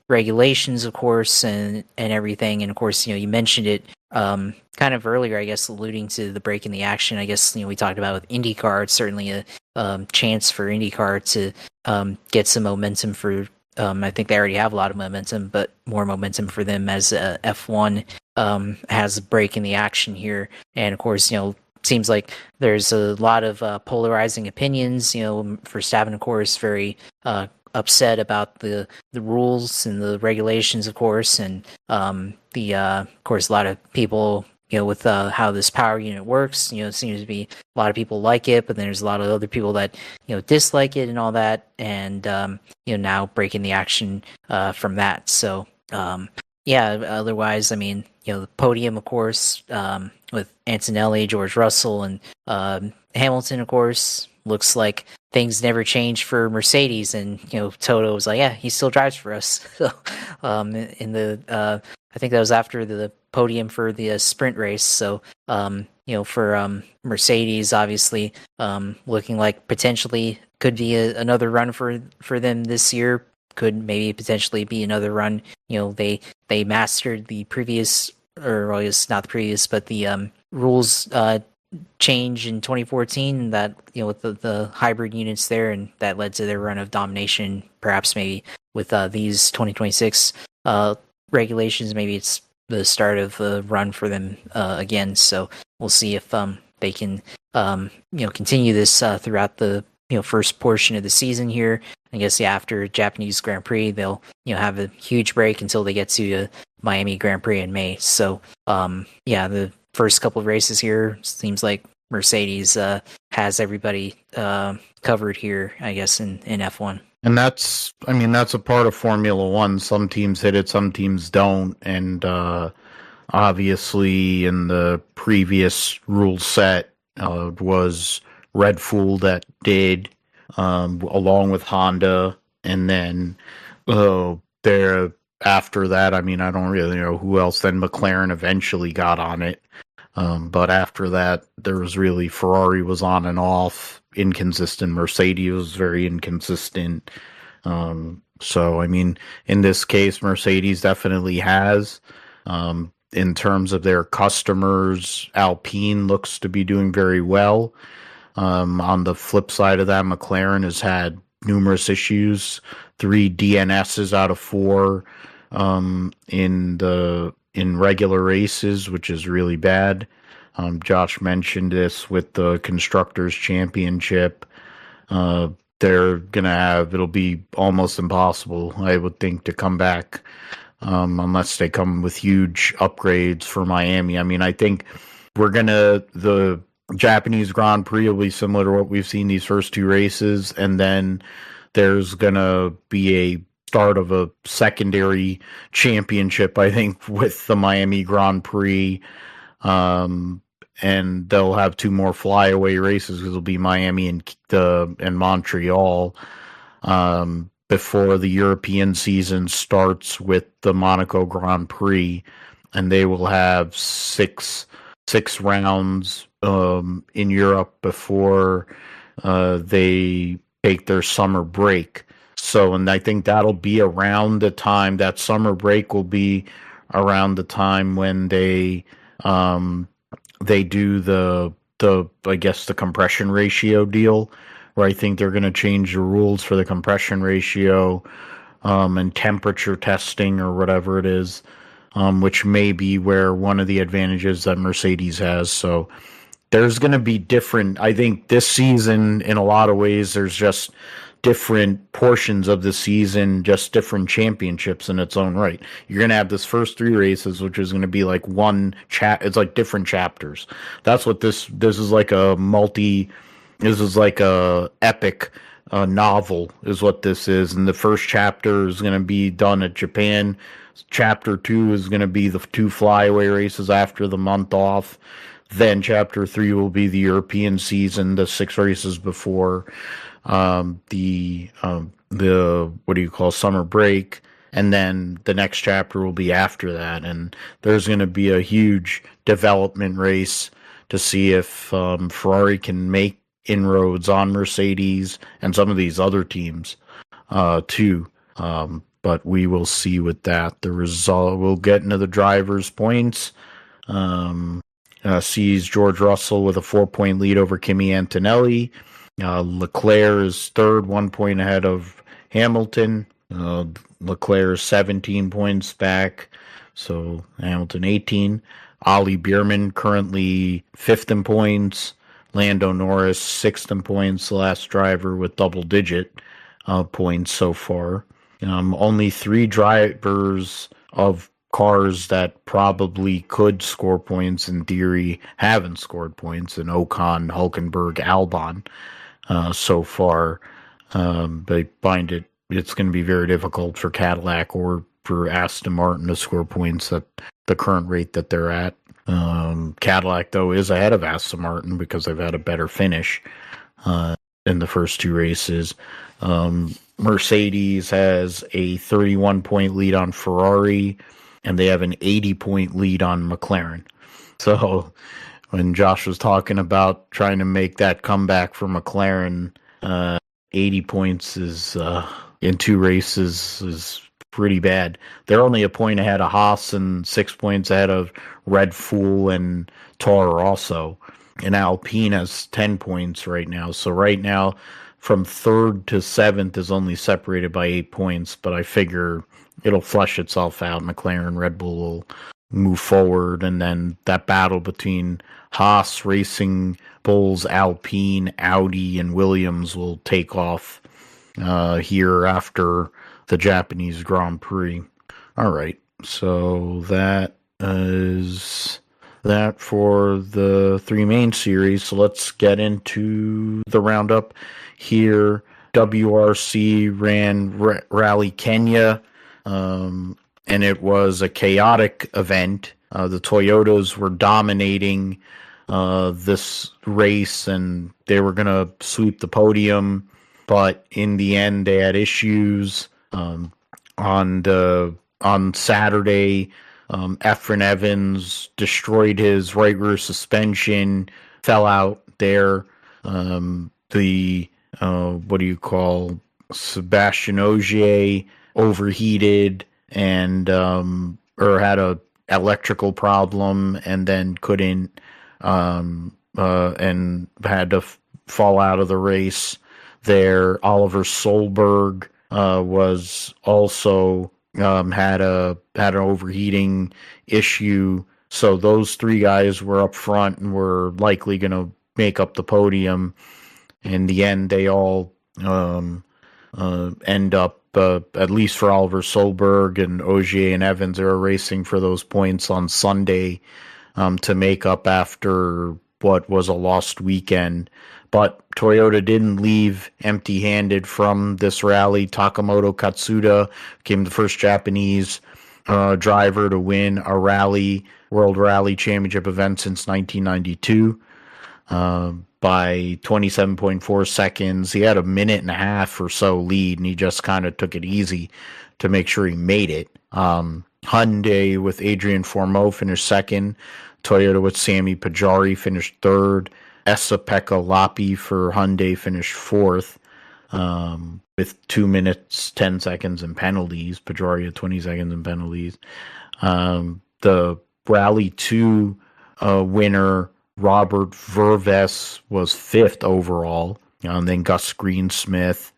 regulations, of course, and everything. And of course, you mentioned it kind of earlier, I guess, alluding to the break in the action. I guess we talked about with IndyCar. It's certainly a chance for IndyCar to get some momentum for. I think they already have a lot of momentum, but more momentum for them as F1 has a break in the action here. And of course, seems like there's a lot of polarizing opinions. Verstappen, of course, very upset about the rules and the regulations, of course, and of course, a lot of people, with how this power unit works, it seems to be a lot of people like it, but then there's a lot of other people that dislike it and all that, and now breaking the action from that. So otherwise, I mean, the podium, of course, with Antonelli, George Russell, and Hamilton, of course, looks like things never changed for Mercedes, and Toto was like, yeah, he still drives for us. So in the I think that was after the podium for the sprint race. So for Mercedes, obviously looking like potentially could be another run for them this year. Could maybe potentially be another run. They mastered the previous, or I guess not the previous, but the rules change in 2014 that with the hybrid units there, and that led to their run of domination. Perhaps maybe with these 2026 regulations, maybe it's the start of the run for them again. So we'll see if they can continue this throughout the first portion of the season here. I guess after Japanese Grand Prix, they'll have a huge break until they get to Miami Grand Prix in May. So the first couple of races here seems like Mercedes has everybody covered here, I guess, in F1. And that's a part of Formula One. Some teams hit it, some teams don't. And obviously in the previous rule set was Red Bull that did, along with Honda. And then there after that, I don't really know who else. Then McLaren eventually got on it. But after that, there was really Ferrari was on and off, inconsistent. Mercedes was very inconsistent. So, in this case, Mercedes definitely has. In terms of their customers, Alpine looks to be doing very well. On the flip side of that, McLaren has had numerous issues. 3 DNSs out of 4 in regular races, which is really bad. Josh mentioned this with the Constructors' Championship. They're going to it'll be almost impossible, I would think, to come back unless they come with huge upgrades for Miami. I think the Japanese Grand Prix will be similar to what we've seen these first 2 races, and then there's going to be a start of a secondary championship, I think, with the Miami Grand Prix. And they'll have 2 more flyaway races because it'll be Miami and Montreal before the European season starts with the Monaco Grand Prix, and they will have six rounds in Europe before they take their summer break. So, and I think that'll be around the time, that summer break will be around the time when they do the I guess the compression ratio deal, where I think they're going to change the rules for the compression ratio and temperature testing or whatever it is, which may be where one of the advantages that Mercedes has. So there's going to be different, I think this season in a lot of ways, there's just different portions of the season, just different championships in its own right. You're going to have this first 3 races, which is going to be like it's like different chapters. That's what this is like this is like a epic novel is what this is. And the first chapter is going to be done at Japan. Chapter 2 is going to be the 2 flyaway races after the month off. Then chapter 3 will be the European season, the 6 races before the summer break, and then the next chapter will be after that. And there's going to be a huge development race to see if Ferrari can make inroads on Mercedes and some of these other teams too. But we will see with that. The result, we'll get into the drivers' points. Sees George Russell with a 4-point lead over Kimi Antonelli. Leclerc is third, 1 point ahead of Hamilton. Leclerc is 17 points back, so Hamilton 18. Ollie Bierman currently 5th in points. Lando Norris 6th in points, the last driver with double digit. points so far. Only 3 drivers of cars that probably could score points in theory haven't scored points, in Ocon, Hulkenberg, Albon so far. They find it's going to be very difficult for Cadillac or for Aston Martin to score points at the current rate that they're at. Cadillac, though, is ahead of Aston Martin because they've had a better finish in the first 2 races. Mercedes has a 31-point lead on Ferrari, and they have an 80-point lead on McLaren. So when Josh was talking about trying to make that comeback for McLaren, 80 points is in 2 races is pretty bad. They're only a point ahead of Haas and 6 points ahead of Red Bull and Toro Rosso. And Alpine has 10 points right now. So right now, from 3rd to 7th is only separated by 8 points, but I figure it'll flush itself out. McLaren, Red Bull will move forward, and then that battle between Haas, Racing Bulls, Alpine, Audi, and Williams will take off here after the Japanese Grand Prix. All right, so that is that for the 3 main series. So let's get into the roundup here. WRC ran Rally Kenya, and it was a chaotic event. The Toyotas were dominating this race, and they were going to sweep the podium, but in the end, they had issues. On Saturday, Efren Evans destroyed his right rear suspension, fell out there. Sebastian Ogier overheated and or had a electrical problem, and then couldn't and had to fall out of the race there. Oliver Solberg was also had an overheating issue. So those 3 guys were up front and were likely going to make up the podium. In the end, they all end up, at least for Oliver Solberg and Ogier and Evans, they were racing for those points on Sunday to make up after what was a lost weekend. But Toyota didn't leave empty-handed from this rally. Takamoto Katsuda became the first Japanese driver to win a World Rally Championship event since 1992 by 27.4 seconds. He had a minute and a half or so lead, and he just kind of took it easy to make sure he made it. Hyundai with Adrian Fourmeau finished 2nd. Toyota with Sami Pajari finished 3rd. Esa-Pekka Lappi for Hyundai finished 4th with 2 minutes, 10 seconds in penalties. Pajari had 20 seconds in penalties. The Rally 2 winner, Robert Verves, was 5th overall. And then Gus Greensmith,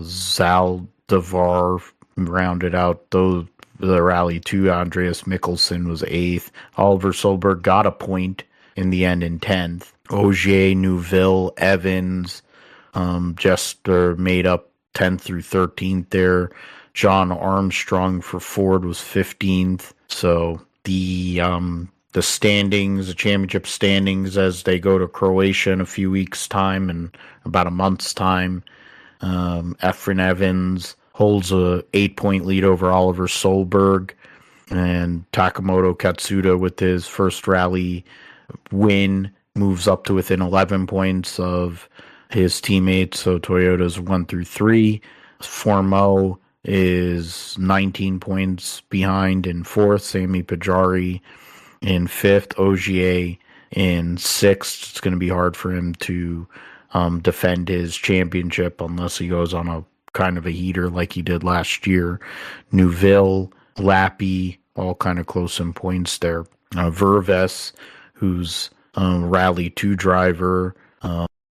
Zaldivar rounded out the Rally 2. Andreas Mikkelsen was 8th. Oliver Solberg got a point in the end in 10th. Ogier, Neuville, Evans just made up 10th through 13th there. John Armstrong for Ford was 15th. So the standings, the championship standings, as they go to Croatia in a few weeks' time, in about a month's time, Efren Evans holds a 8-point lead over Oliver Solberg, and Takamoto Katsuda, with his first rally win, moves up to within 11 points of his teammates. So Toyota's 1 through 3. Fourmeau is 19 points behind in 4th. Sami Pajari in 5th. Ogier in 6th. It's going to be hard for him to defend his championship unless he goes on a kind of a heater like he did last year. Neuville, Lappi, all kind of close in points there. Verves, who's Rally 2 driver,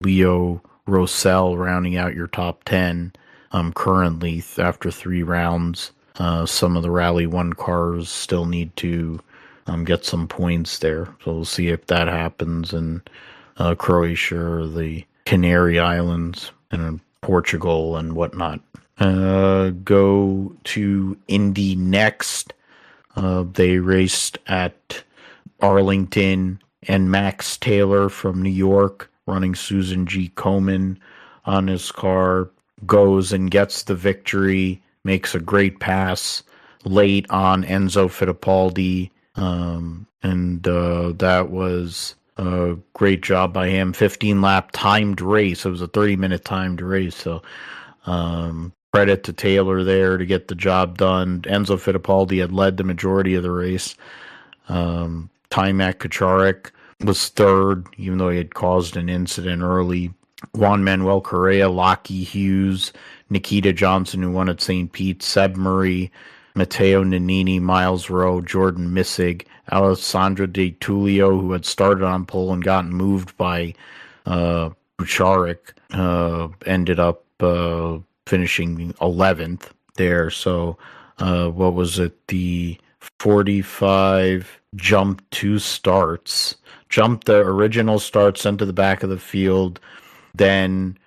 Leo Rossell rounding out your top 10 currently after 3 rounds. Some of the Rally 1 cars still need to get some points there. So we'll see if that happens in Croatia or the Canary Islands in Portugal and whatnot. Go to Indy next. They raced at Arlington, and Max Taylor from New York, running Susan G. Komen on his car, goes and gets the victory, makes a great pass late on Enzo Fittipaldi, and that was a great job by him. 15-lap timed race. It was a 30-minute timed race, so credit to Taylor there to get the job done. Enzo Fittipaldi had led the majority of the race. Taimak Kacharik was third, even though he had caused an incident early. Juan Manuel Correa, Lockie Hughes, Nikita Johnson, who won at St. Pete, Seb Murray, Matteo Nannini, Miles Rowe, Jordan Missig, Alessandro De Tullio, who had started on pole and gotten moved by Kacharik, ended up finishing 11th there. So what was it? The 45 jumped 2 starts, jumped the original start, sent to the back of the field, then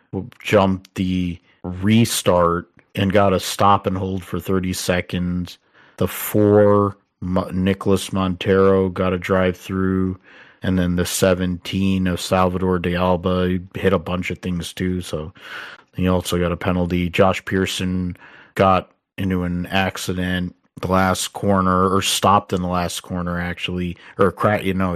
jumped the restart and got a stop and hold for 30 seconds. The 4, Nicholas Montero got a drive through, and then the 17 of Salvador de Alba hit a bunch of things too, so he also got a penalty. Josh Pearson got into an accident the last corner, or stopped in the last corner actually, or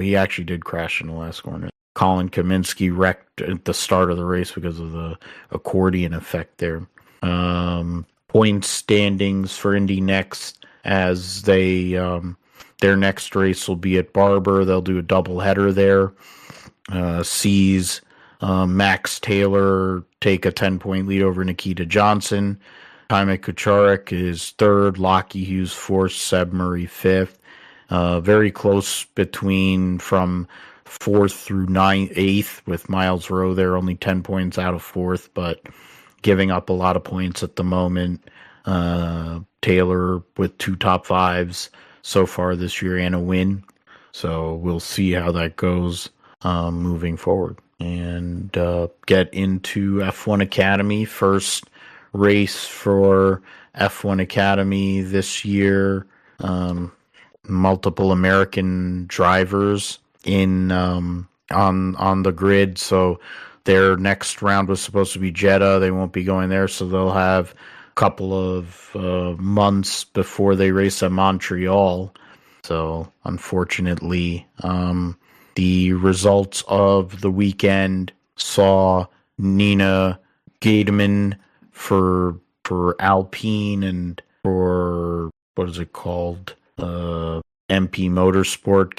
he actually did crash in the last corner. Colin Kaminsky wrecked at the start of the race because of the accordion effect there. Point standings for Indy next, as they their next race will be at Barber. They'll do a doubleheader there. Sees Max Taylor take a 10-point lead over Nikita Johnson. Taimak Kacharik is third, Lockie Hughes fourth, Seb Murray fifth. Very close between from 4th through 8th, with Miles Rowe there, only 10 points out of 4th, but giving up a lot of points at the moment. Taylor with 2 top 5s so far this year and a win. So we'll see how that goes moving forward. And get into F1 Academy. First race for F1 Academy this year. Multiple American drivers in on the grid, so their next round was supposed to be Jeddah. They won't be going there, so they'll have a couple of months before they race at Montreal. So unfortunately, the results of the weekend saw Nina Gateman for Alpine and for, what is it called, MP Motorsport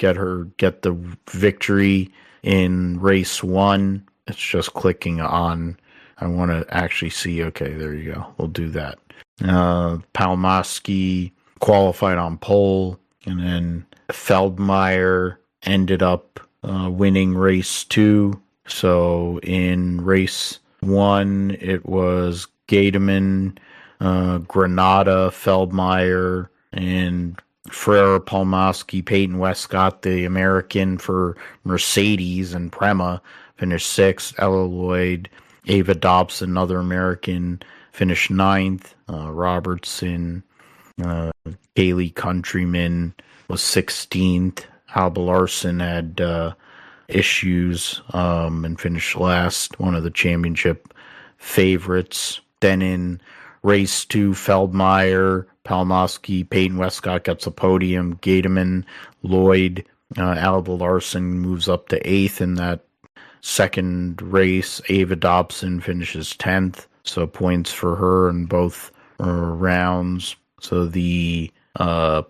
get the victory in race 1. It's just clicking on. I want to actually see. Okay, there you go. We'll do that. Palmowski qualified on pole, and then Feldmeyer ended up winning race 2. So in race 1, it was Gateman, Granada, Feldmeyer, and Ferrer, Palmowski, Peyton Westcott, the American for Mercedes and Prema, finished 6th. Ella Lloyd, Ava Dobson, another American, finished 9th. Robertson, Kaylee Countryman was 16th. Alba Larson had issues and finished last, one of the championship favorites. Then in race 2, Feldmeyer, Palmowski, Peyton Westcott gets a podium. Gateman, Lloyd, Alba Larson moves up to 8th in that second race. Ava Dobson finishes 10th, so points for her in both rounds. So the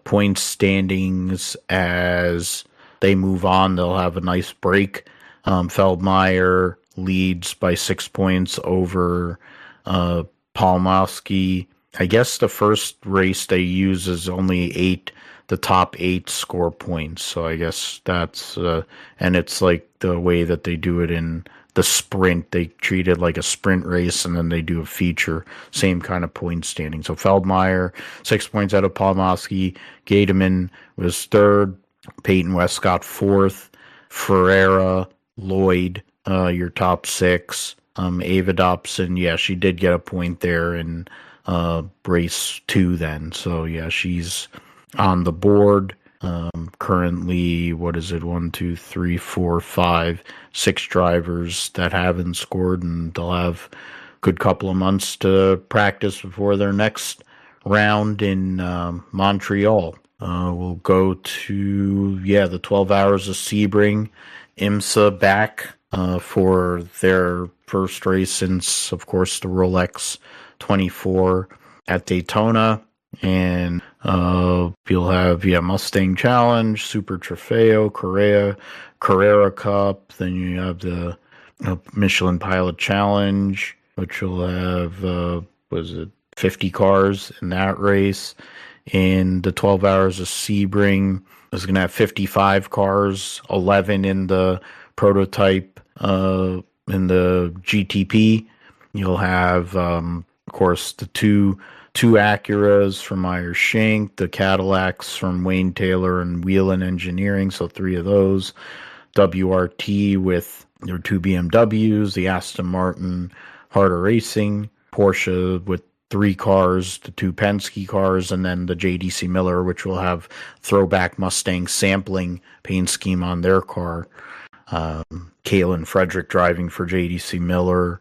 point standings, as they move on, they'll have a nice break. Feldmeyer leads by 6 points over Palmowski. I guess the first race they use is only the top 8 score points. So I guess that's, and it's like the way that they do it in the sprint. They treat it like a sprint race, and then they do a feature, same kind of point standing. So Feldmeyer, 6 points out of Palmowski. Gateman was 3rd. Peyton Westcott 4th. Ferreira, Lloyd, your top 6. Ava Dobson, yeah, she did get a point there in race 2 then. So, yeah, she's on the board. Currently, what is it? 1, 2, 3, 4, 5, 6 drivers that haven't scored, and they'll have a good couple of months to practice before their next round in Montreal. We'll go to, the 12 Hours of Sebring. IMSA back for their first race since, of course, the Rolex 24 at Daytona. And you'll have, Mustang Challenge, Super Trofeo, Carrera Cup. Then you have the Michelin Pilot Challenge, which will have, 50 cars in that race. In the 12 Hours of Sebring, is going to have 55 cars, 11 in the prototype, in the GTP. You'll have, of course, the two Acuras from Meyer Shank, the Cadillacs from Wayne Taylor and Whelan Engineering, so 3 of those. WRT with their 2 BMWs, the Aston Martin Harder Racing, Porsche with 3 cars, the 2 Penske cars, and then the JDC Miller, which will have throwback Mustang sampling paint scheme on their car. Kalen Frederick driving for JDC Miller.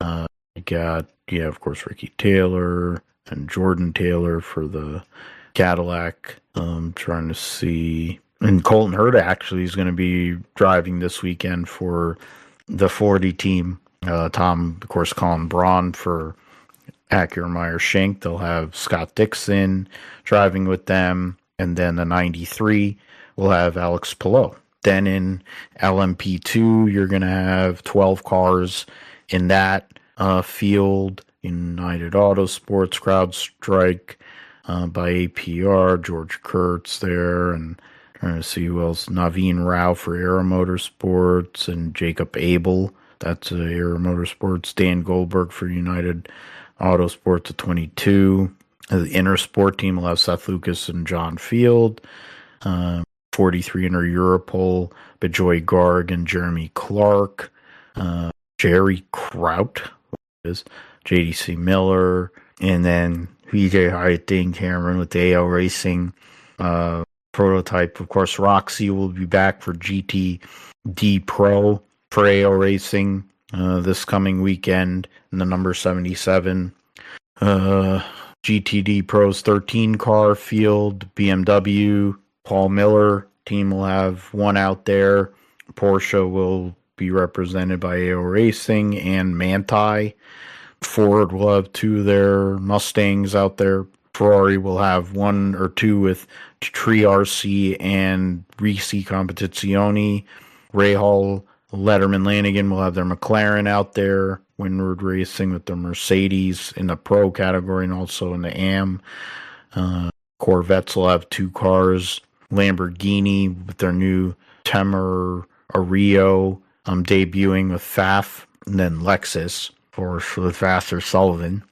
You got, of course, Ricky Taylor and Jordan Taylor for the Cadillac. Trying to see. And Colton Herta actually is going to be driving this weekend for the 40 team. Tom, of course, Colin Braun for Acura Meyer Shank. They'll have Scott Dixon driving with them. And then the 93 will have Alex Palou. Then in LMP2, you're going to have 12 cars in that field. United Autosports, CrowdStrike by APR, George Kurtz there, and trying to see who else. Naveen Rao for Aero Motorsports, and Jacob Abel, that's Aero Motorsports. Dan Goldberg for United Autosports at 22. The Inner Sport team will have Seth Lucas and John Field. 43 Inner Europol, Bejoy Garg and Jeremy Clark. Jerry Kraut is JDC Miller, and then VJ Hyatt Cameron with the AL Racing prototype. Of course, Roxy will be back for GTD Pro for AL Racing this coming weekend in the number 77. GTD Pro's 13 car field, BMW, Paul Miller team will have 1 out there. Porsche will be represented by AO Racing and Manti. Ford will have 2 of their Mustangs out there. Ferrari will have 1 or 2 with Tree RC and Risi Competizione. Rahal, Letterman, Lanigan will have their McLaren out there. Windward Racing with their Mercedes in the Pro category and also in the AM. Corvettes will have 2 cars. Lamborghini with their new Temer Ario debuting with Pfaff. And then Lexus for the Vassar Sullivan.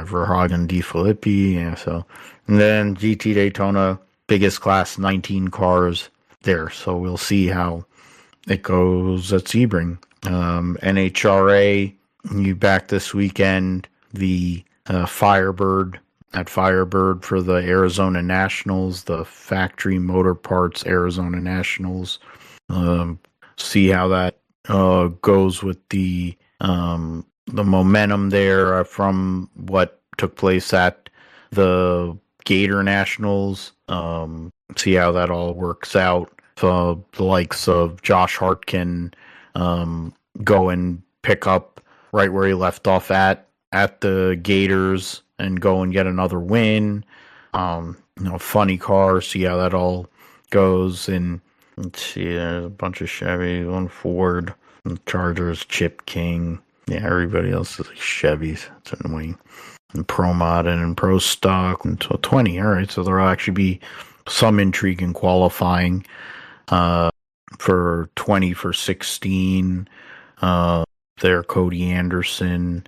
Verhagen D. Filippi. Yeah, so. And then GT Daytona, biggest class, 19 cars there. So we'll see how it goes at Sebring. NHRA, you back this weekend. The Firebird at Firebird for the Arizona Nationals, the Factory Motor Parts Arizona Nationals. See how that goes with the momentum there from what took place at the Gator Nationals. See how that all works out. So the likes of Josh Hartkin go and pick up right where he left off at the Gators and go and get another win. Funny car. See how that all goes. And let's see, there's a bunch of Chevys, 1 Ford, Chargers, Chip King. Yeah, everybody else is like Chevys. It's annoying. And Pro Mod and Pro Stock until 20. All right, so there'll actually be some intrigue in qualifying. For 20 for 16. There, Cody Anderson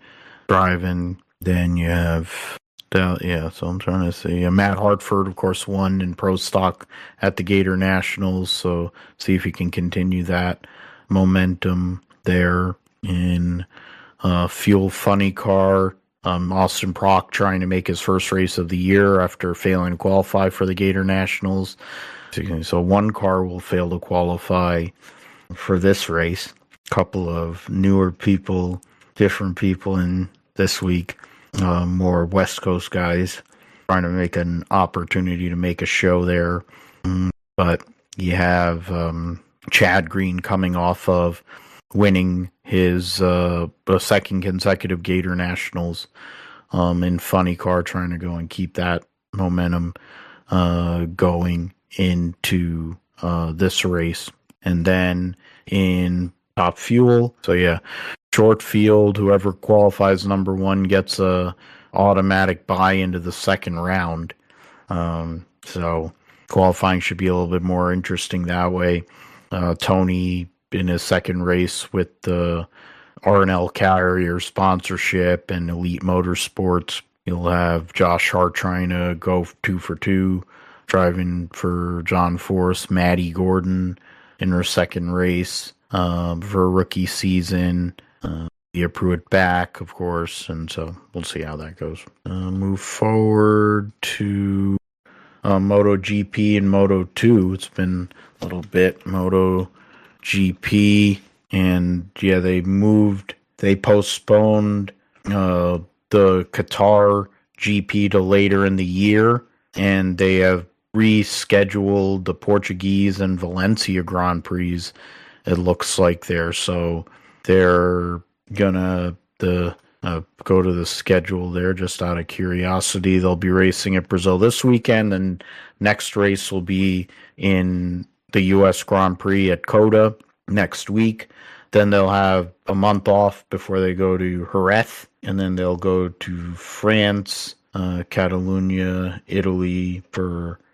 driving. Then you have, so I'm trying to see. Matt Hartford, of course, won in Pro Stock at the Gator Nationals. So see if he can continue that momentum there in Fuel Funny Car. Austin Prock trying to make his first race of the year after failing to qualify for the Gator Nationals. So one car will fail to qualify for this race. A couple of newer people, different people in this week, more West Coast guys trying to make an opportunity to make a show there. But you have Chad Green coming off of winning his second consecutive Gator Nationals in Funny Car, trying to go and keep that momentum going into this race. And then in Top Fuel, so yeah, short field, whoever qualifies number one gets a automatic bye into the second round. So qualifying should be a little bit more interesting that way. Tony in his second race with the R&L Carrier sponsorship and Elite Motorsports. You'll have Josh Hart trying to go 2 for 2, driving for John Force. Maddie Gordon in her second race for rookie season. Leah Pruitt back, of course, and so we'll see how that goes. Move forward to MotoGP and Moto2. It's been a little bit MotoGP, and yeah, they postponed the Qatar GP to later in the year, and they have rescheduled the Portuguese and Valencia Grand Prix. It looks like they're gonna go to the schedule there just out of curiosity. They'll be racing at Brazil this weekend, and next race will be in the U.S. Grand Prix at Coda next week. Then they'll have a month off before they go to Jerez, and then they'll go to France, Catalonia, Italy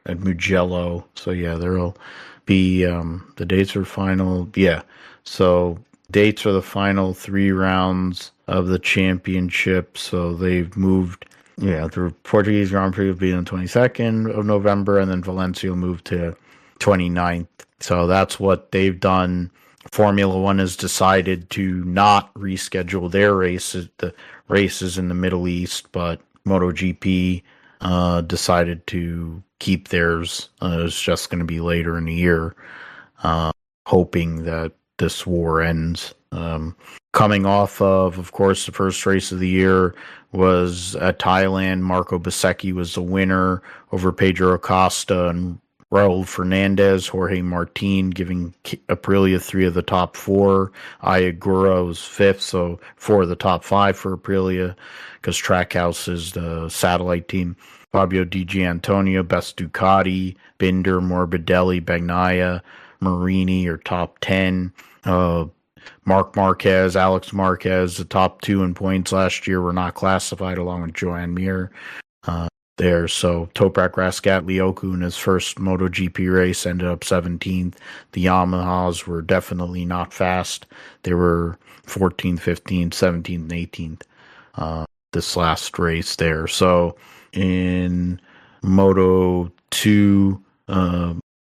at Mugello. So yeah, there'll be the dates are final. Yeah, so dates are the final 3 rounds of the championship. So they've moved. Yeah, the Portuguese Grand Prix will be on the 22nd of November, and then Valencia will move to 29th. So that's what they've done. Formula One has decided to not reschedule their races, the races in the Middle East, but MotoGP decided to keep theirs. It's just going to be later in the year, hoping that this war ends. Coming off of course, the first race of the year was at Thailand. Marco Bezzecchi was the winner over Pedro Acosta and Raul Fernandez. Jorge Martin giving Aprilia 3 of the top 4. Ayagura was 5th, so 4 of the top 5 for Aprilia because Trackhouse is the satellite team. Fabio Di Gianantonio, best Ducati. Binder, Morbidelli, Bagnaia, Marini are top 10. Mark Marquez, Alex Marquez, the top 2 in points last year, were not classified along with Joan Mir there. So Toprak Raskat-Lioku in his first MotoGP race ended up 17th. The Yamahas were definitely not fast. They were 14th, 15th, 17th, and 18th this last race there. So in Moto2,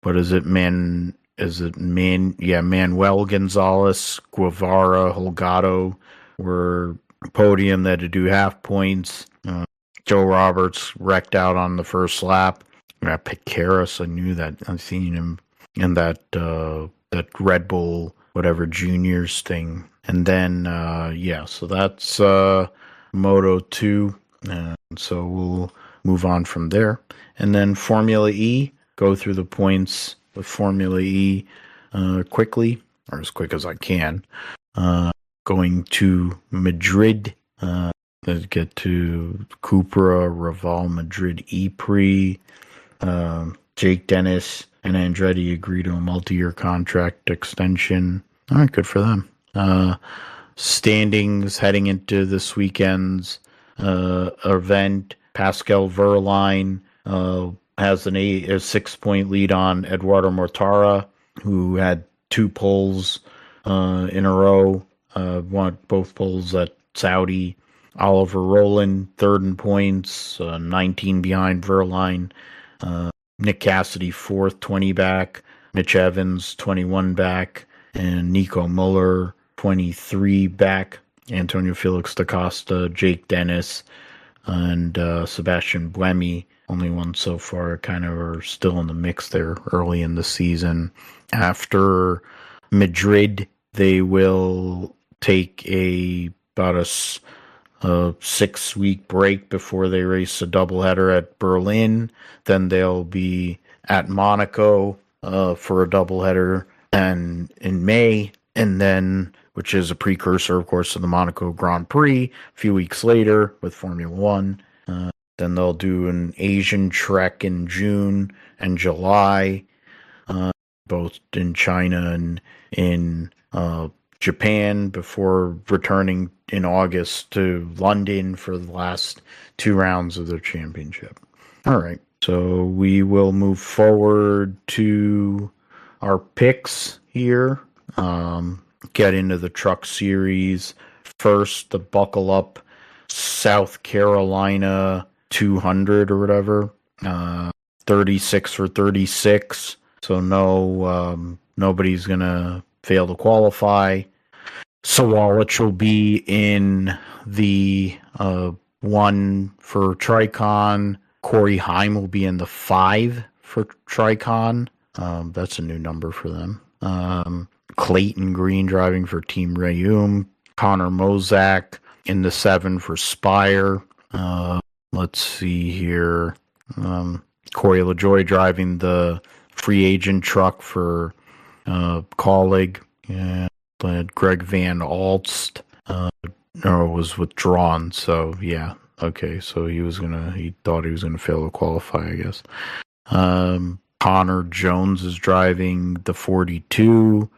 what is it, Manuel Gonzalez, Guevara, Holgado were podium. They had to do half points. Joe Roberts wrecked out on the first lap. I picked Karras. I knew that. I've seen him in that Red Bull whatever juniors thing. And then so that's Moto2. So we'll move on from there. And then Formula E, go through the points of Formula E quickly, or as quick as I can. Going to Madrid, let's get to Cupra, Raval, Madrid E-Prix. Jake Dennis and Andretti agreed to a multi-year contract extension. All right, good for them. Standings heading into this weekend's event. Pascal Wehrlein has a 6-point lead on Eduardo Mortara, who had 2 poles in a row, won both poles at Saudi. Oliver Rowland, 3rd in points, 19 behind Wehrlein. Nick Cassidy, 4th, 20 back. Mitch Evans, 21 back. And Nico Muller, 23 back. Antonio Felix da Costa, Jake Dennis, and Sebastian Buemi. Only one so far, kind of are still in the mix there early in the season. After Madrid, they will take about a 6-week break before they race a doubleheader at Berlin. Then they'll be at Monaco for a doubleheader and in May, and then which is a precursor, of course, to the Monaco Grand Prix a few weeks later with Formula One. Then they'll do an Asian trek in June and July, both in China and in Japan, before returning in August to London for the last 2 rounds of their championship. All right, so we will move forward to our picks here. Get into the truck series. First, the Buckle Up South Carolina 200 or whatever. 36 for 36. So nobody's going to fail to qualify. Sawalich will be in the 1 for Tricon. Corey Heim will be in the 5 for Tricon. That's a new number for them. Clayton Green driving for Team Rayum. Connor Mozak in the 7 for Spire. Let's see here. Corey LaJoy driving the free agent truck for Colleague. But Greg Van Alst was withdrawn. So yeah, okay. So he thought he was gonna fail to qualify, I guess. Connor Jones is driving the 42.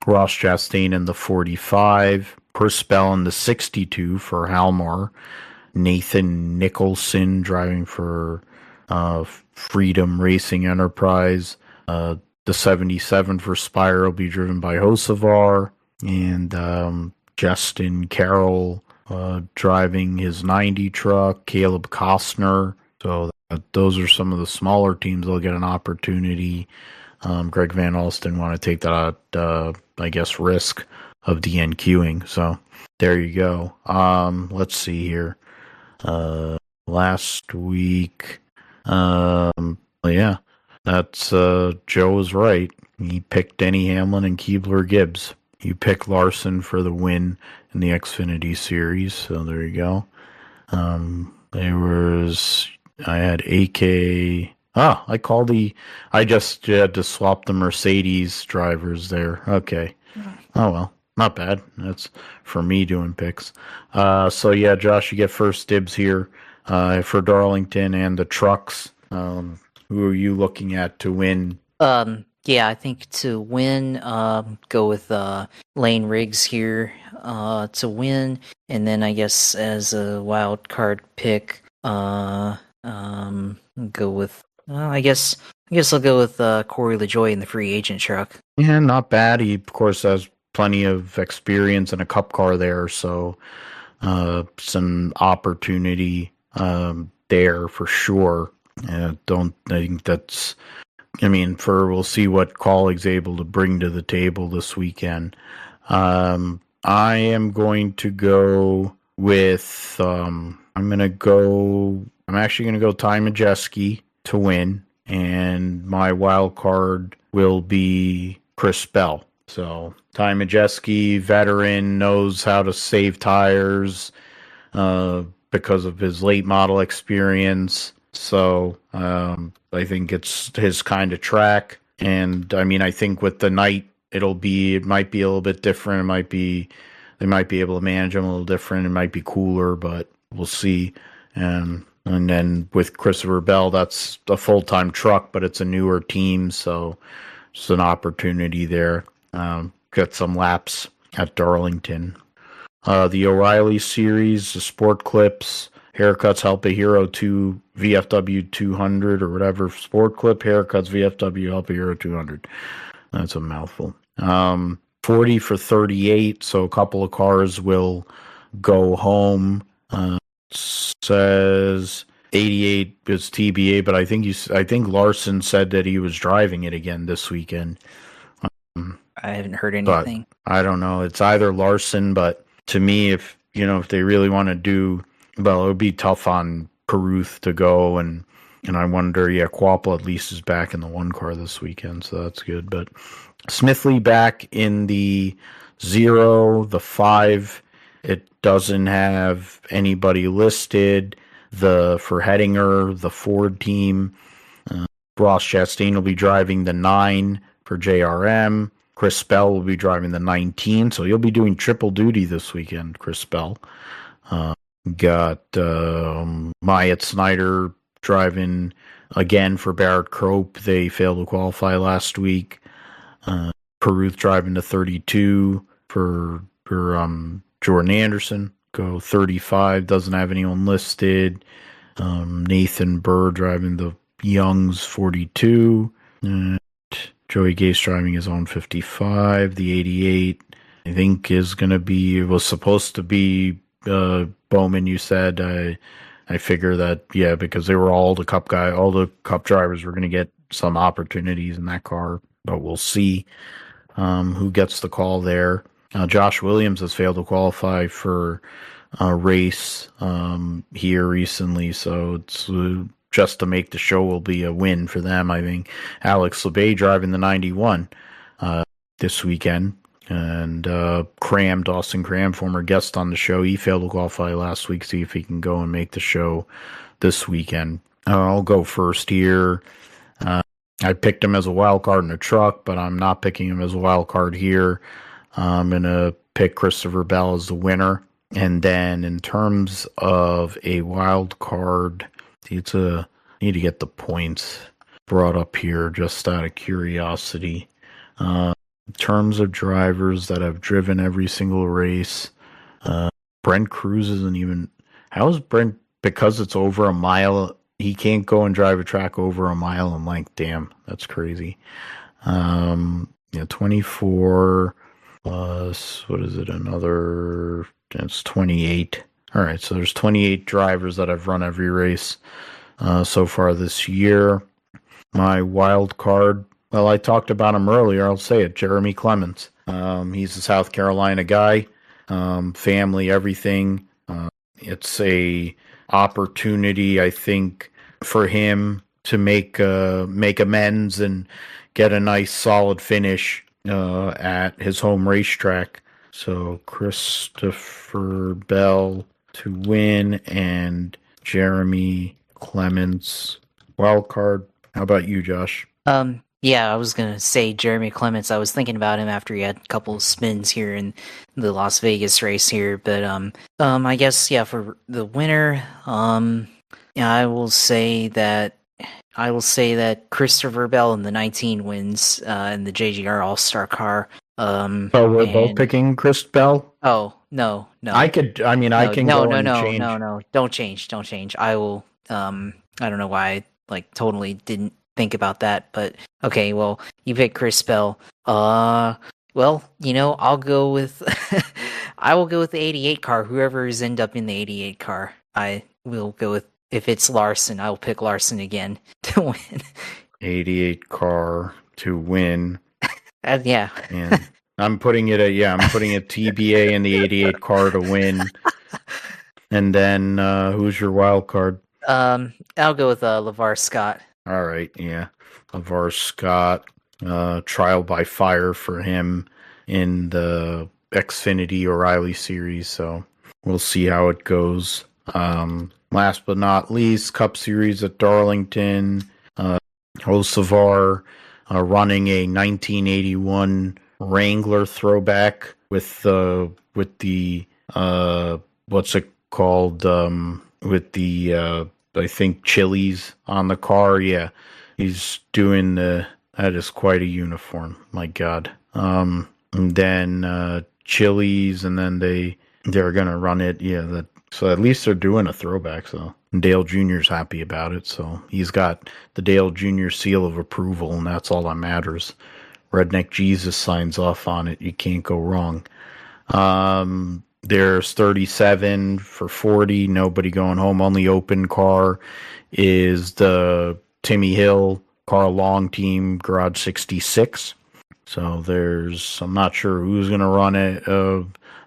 Ross Chastain in the 45. Chris Bell in the 62 for Halmar. Nathan Nicholson driving for Freedom Racing Enterprise. The 77 for Spire will be driven by Hocevar. And Justin Carroll driving his 90 truck. Caleb Costner. So those are some of the smaller teams that'll get an opportunity. Greg Van Alsten want to take that, I guess, risk of DNQing. So there you go. Let's see here. Last week, yeah, that's Joe was right. He picked Denny Hamlin and Keebler Gibbs. You picked Larson for the win in the Xfinity Series. So there you go. I had AK. I just had to swap the Mercedes drivers there. Okay. Oh, well, not bad. That's for me doing picks. So yeah, Josh, you get first dibs here for Darlington and the trucks. Who are you looking at to win? Yeah, I think to win, go with Lane Riggs here to win, and then I guess as a wild card pick, go with. I guess I'll go with Corey LaJoy in the free agent truck. Yeah, not bad. He of course has plenty of experience in a Cup car there, so some opportunity there for sure. I think that's. We'll see what Colleague's able to bring to the table this weekend. I am going to go with. I'm actually going to go Ty Majeski to win, and my wild card will be Chris Bell. So Ty Majeski, veteran, knows how to save tires because of his late model experience. So I think it's his kind of track, and I think with the night it might be a little bit different. They might be able to manage him a little different. It might be cooler, but we'll see. And then with Christopher Bell, that's a full-time truck, but it's a newer team, so it's an opportunity there. Get some laps at Darlington. The O'Reilly Series, the Sport Clips, Haircuts Help a Hero 2 VFW 200 or whatever. Sport Clip, Haircuts, VFW Help a Hero 200. That's a mouthful. 40 for 38, so a couple of cars will go home. Says 88 is TBA, but I think Larson said that he was driving it again this weekend. I haven't heard anything. I don't know. It's either Larson, but to me, if they really want to do, well, it would be tough on Caruth to go, and I wonder, Quapple at least is back in the 1 car this weekend, so that's good. But Smithley back in the 0, the 5. It doesn't have anybody listed. For Hettinger, the Ford team, Ross Chastain will be driving the 9 for JRM. Chris Bell will be driving the 19, so he'll be doing triple duty this weekend, Chris Bell. Got Myatt Snyder driving again for Barrett Crope. They failed to qualify last week. Caruth driving the 32 for Jordan Anderson. Go 35, doesn't have anyone listed. Nathan Burr driving the Young's 42. Joey Gase driving his own 55. The 88, I think, was supposed to be Bowman, you said. I figure that, because they were all the Cup drivers were going to get some opportunities in that car, but we'll see who gets the call there. Josh Williams has failed to qualify for a race here recently, so it's just to make the show will be a win for them, I think. Alex Labey driving the 91 this weekend. And Dawson Cram, former guest on the show, he failed to qualify last week. See if he can go and make the show this weekend. I'll go first here. I picked him as a wild card in a truck, but I'm not picking him as a wild card here. I'm going to pick Christopher Bell as the winner. And then in terms of a wild card, need to get the points brought up here just out of curiosity. In terms of drivers that have driven every single race, Brent Cruz isn't even. How is Brent? Because it's over a mile, he can't go and drive a track over a mile in length. Damn, that's crazy. 24 plus, what is it? It's 28. All right, so there's 28 drivers that have run every race so far this year. My wild card, well, I talked about him earlier. I'll say it, Jeremy Clements. He's a South Carolina guy, family, everything. It's a opportunity, I think, for him to make amends and get a nice, solid finish at his home racetrack. So Christopher Bell to win and Jeremy Clements wild card. How about you, Josh? Yeah, I was gonna say Jeremy Clements. I was thinking about him after he had a couple of spins here in the Las Vegas race here, but I guess for the winner, I will say that Christopher Bell in the 19 wins in the JGR All-Star car. We're both picking Chris Bell? Oh, no. I can change. No, don't change. I will, I don't know why I totally didn't think about that, but okay, well, you pick Chris Bell. I'll go with, I will go with the 88 car, whoever is end up in the 88 car. I will go with, if it's Larson, I'll pick Larson again to win. 88 car to win. Yeah. And I'm putting it putting a TBA in the 88 car to win. And then who's your wild card? I'll go with LeVar Scott. All right, yeah. LeVar Scott, trial by fire for him in the Xfinity O'Reilly Series, so we'll see how it goes. Last but not least, Cup Series at Darlington. Hocevar running a 1981 Wrangler throwback with the what's it called? With the I think Chili's on the car. Yeah, he's doing that is quite a uniform. My God. And then Chili's, and then they're gonna run it. Yeah, so at least they're doing a throwback. So Dale Jr.'s happy about it. So he's got the Dale Jr. seal of approval, and that's all that matters. Redneck Jesus signs off on it. You can't go wrong. There's 37 for 40. Nobody going home. Only open car is the Timmy Hill Carl Long team Garage 66. So I'm not sure who's going to run it.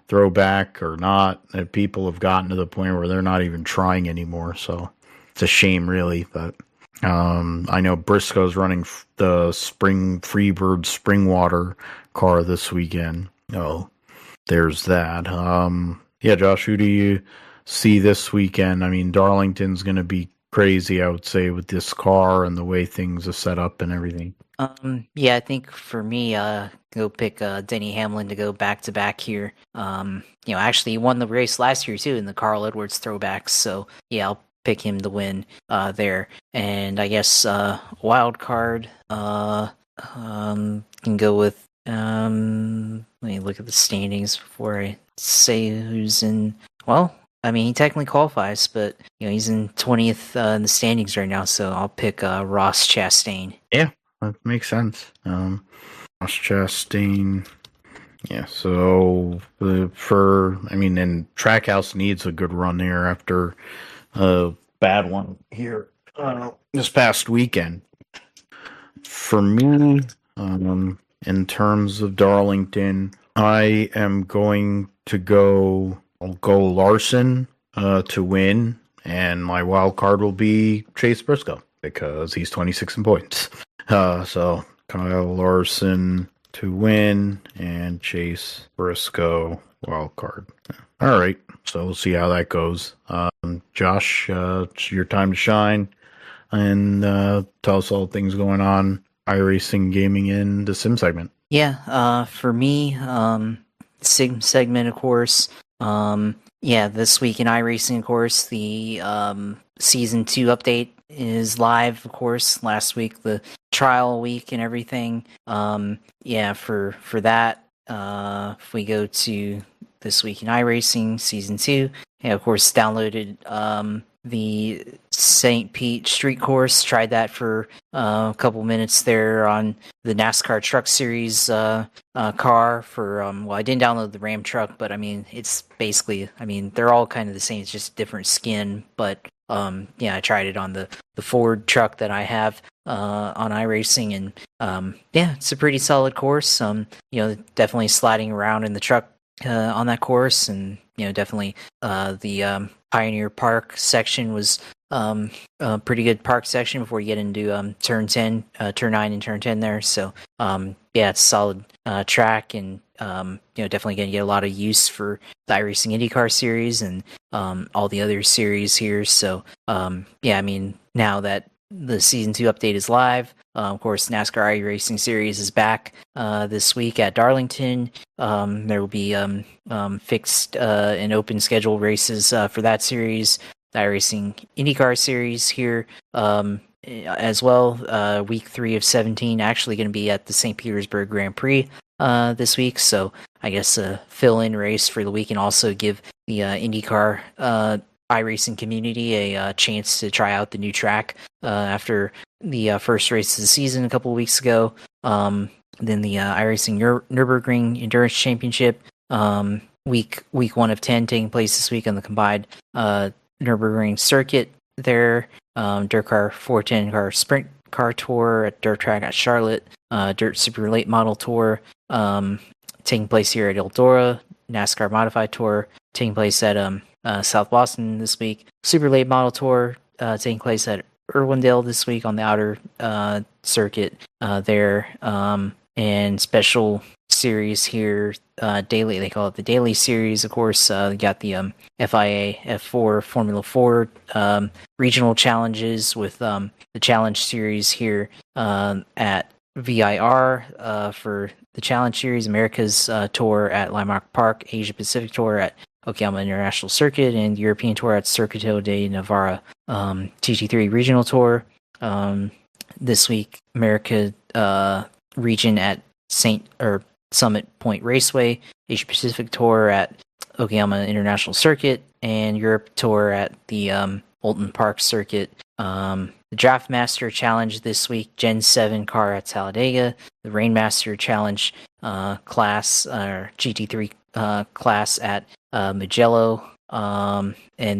throwback or not. People have gotten to the point where they're not even trying anymore. So it's a shame, really. But I know Briscoe's running the Freebird Springwater car this weekend. Oh, there's that. Yeah, Josh, who do you see this weekend? I mean, Darlington's going to be crazy, I would say, with this car and the way things are set up and everything. Yeah, I think for me, go pick Denny Hamlin to go back to back here. Actually, he won the race last year too in the Carl Edwards throwbacks. So yeah, I'll pick him to win there. And I guess wild card can go with let me look at the standings before I say who's in. Well, I mean, he technically qualifies, but he's in 20th in the standings right now. So I'll pick Ross Chastain. Yeah, that makes sense. Ross Chastain. Yeah, so and Trackhouse needs a good run here after a bad one here this past weekend. For me, in terms of Darlington, I am going to go. I'll go Larson to win, and my wild card will be Chase Briscoe because he's 26 in points. So Kyle Larson to win and Chase Briscoe wild card. All right, so we'll see how that goes. Josh, it's your time to shine, and tell us all the things going on iRacing, gaming, and the sim segment. Yeah, for me, sim segment, of course. This week in iRacing, of course, the Season 2 update is live, of course. Last week, the trial week and everything. For that, if we go to this week in iRacing, Season 2, of course, downloaded the St. Pete Street Course. Tried that for a couple minutes there on the NASCAR Truck Series car for, I didn't download the Ram truck, but I mean, it's basically, they're all kind of the same. It's just different skin, but I tried it on the Ford truck that I have on iRacing, and it's a pretty solid course. Definitely sliding around in the truck on that course, and definitely the Pioneer Park section was a pretty good park section before you get into turn 10, turn 9 and turn 10 there. So it's a solid track, and definitely going to get a lot of use for the iRacing IndyCar series and all the other series here. So now that the Season 2 update is live, of course, NASCAR iRacing Series is back this week at Darlington. There will be fixed and open schedule races for that series. The iRacing IndyCar Series here as well. Week 3 of 17 actually going to be at the St. Petersburg Grand Prix this week. So I guess a fill-in race for the week, and also give the IndyCar iRacing community a chance to try out the new track after the first race of the season a couple of weeks ago. Then the iRacing Nürburgring Endurance Championship, week 1 of 10 taking place this week on the combined Nürburgring circuit there. Dirt Car 410 car sprint car tour at Dirt Track at Charlotte. Dirt Super Late Model Tour taking place here at Eldora. NASCAR Modified Tour taking place at South Boston this week. Super Late Model Tour taking place at Irwindale this week on the outer circuit there. And special series here, daily, they call it the daily series, of course. You got the FIA F4 Formula 4 regional challenges with the challenge series here at VIR for the challenge series, America's tour at Landmark Park, Asia Pacific tour at Okayama International Circuit, and European tour at Circuito de Navarra. TT3 regional tour this week, America region at Summit Point Raceway, Asia Pacific tour at Okayama International Circuit, and Europe tour at the Olton Park Circuit. The Draftmaster Challenge this week, Gen 7 car at Talladega, the Rainmaster Challenge class, or GT3 class at Mugello, and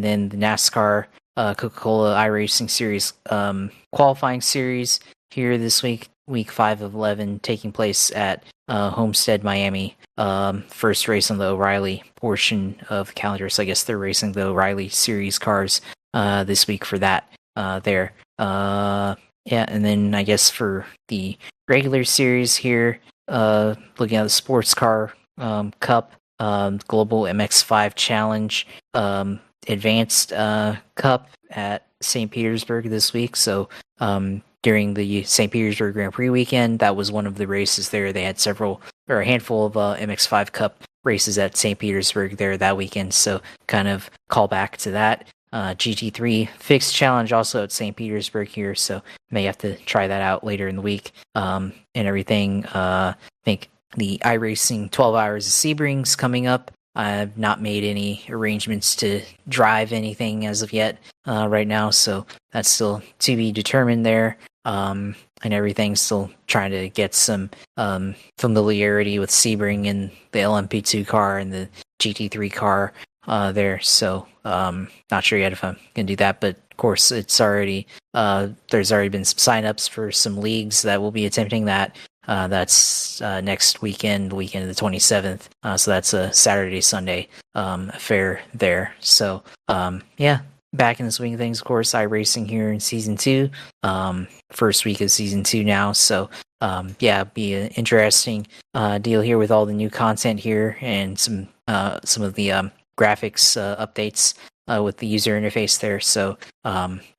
then the NASCAR Coca-Cola iRacing Series qualifying series here this week, week 5 of 11, taking place at Homestead, Miami. First race on the O'Reilly portion of the calendar. So I guess they're racing the O'Reilly Series cars this week for that there. Yeah, and then I guess for the regular series here, looking at the Sports Car Cup, Global MX5 Challenge, Advanced Cup at St. Petersburg this week. So during the St. Petersburg Grand Prix weekend, that was one of the races there. They had a handful of MX5 Cup races at St. Petersburg there that weekend. So kind of call back to that. GT3 Fixed Challenge also at St. Petersburg here, so may have to try that out later in the week and everything. I think the iRacing 12 Hours of Sebring's coming up. I've not made any arrangements to drive anything as of yet right now, so that's still to be determined there. And everything, still trying to get some familiarity with Sebring and the LMP2 car and the GT3 car there. So not sure yet if I'm gonna do that, but of course it's already there's already been some signups for some leagues that will be attempting that. That's next weekend, the weekend of the 27th. So that's a Saturday, Sunday affair there. So yeah, back in the swing of things, of course, iRacing here in season 2. First week of season 2 now. So yeah, be an interesting deal here with all the new content here and some of the graphics updates with the user interface there. So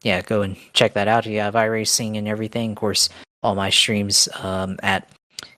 yeah, go and check that out if you have iRacing and everything. Of course, all my streams at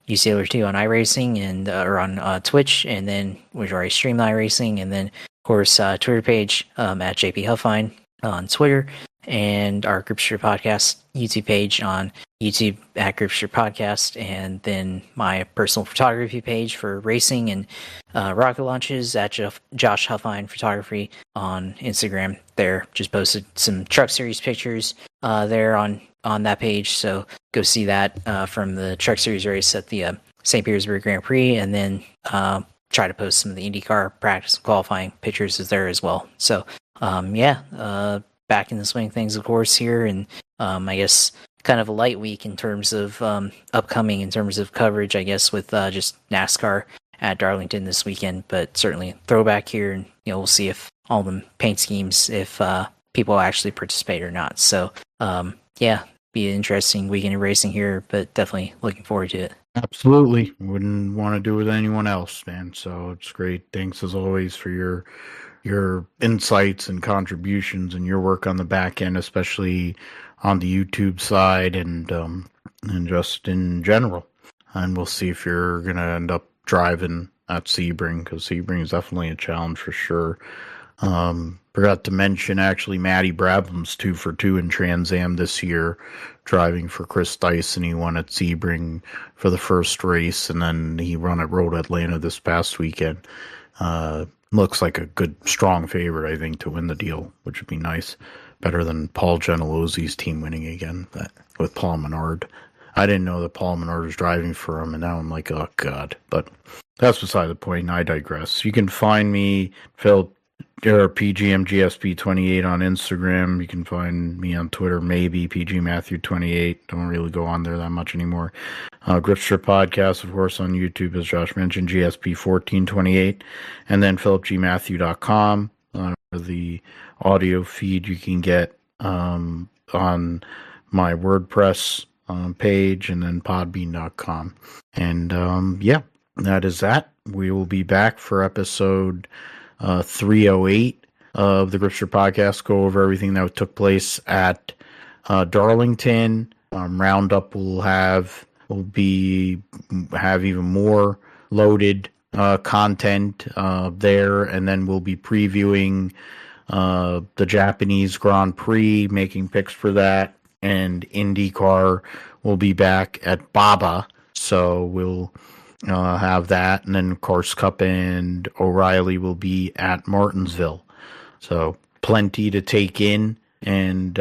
UCLR2 on iRacing and or on Twitch, and then which already stream iRacing, and then of course Twitter page at JP Huffine on Twitter, and our Gripster Podcast YouTube page on YouTube at Gripster Podcast, and then my personal photography page for racing and rocket launches at Josh Huffine Photography on Instagram. There, just posted some Truck Series pictures there on that page, so go see that from the Truck Series race at the St. Petersburg Grand Prix, and then try to post some of the IndyCar practice and qualifying pictures is there as well. So yeah, back in the swing of things, of course, here, and I guess kind of a light week in terms of upcoming in terms of coverage, I guess, with just NASCAR at Darlington this weekend, but certainly throwback here, and we'll see if all the paint schemes, if people actually participate or not. So yeah, be an interesting weekend of racing here, but definitely looking forward to it. Absolutely. Wouldn't want to do it with anyone else, man. So it's great. Thanks as always for your insights and contributions and your work on the back end, especially on the YouTube side and just in general. And we'll see if you're going to end up driving at Sebring, because Sebring is definitely a challenge for sure. Forgot to mention, actually, Matty Brabham's 2 for 2 in Trans Am this year, driving for Chris Dyson. He won at Sebring for the first race, and then he won at Road Atlanta this past weekend. Looks like a good, strong favorite, I think, to win the deal, which would be nice. Better than Paul Gentilosi's team winning again, but with Paul Menard. I didn't know that Paul Menard was driving for him, and now I'm like, oh, God. But that's beside the point. I digress. You can find me, Phil, or PGMGSP28 on Instagram. You can find me on Twitter, maybe PGMatthew28. Don't really go on there that much anymore. Gripster Podcast, of course, on YouTube, as Josh mentioned, GSP1428. And then PhilipGMatthew.com, the audio feed you can get on my WordPress page, and then Podbean.com. And yeah, that is that. We will be back for episode 308 of the Gripster Podcast, go over everything that took place at Darlington. Roundup will have even more loaded content there, and then we'll be previewing the Japanese Grand Prix, making picks for that, and IndyCar will be back at Baba, so we'll have that, and then of course Cup and O'Reilly will be at Martinsville. So plenty to take in and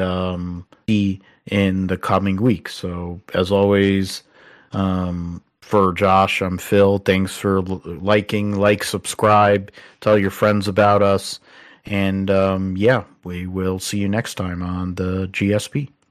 see in the coming weeks. So as always, for Josh, I'm Phil. Thanks for subscribe, tell your friends about us, and yeah, we will see you next time on the GSP.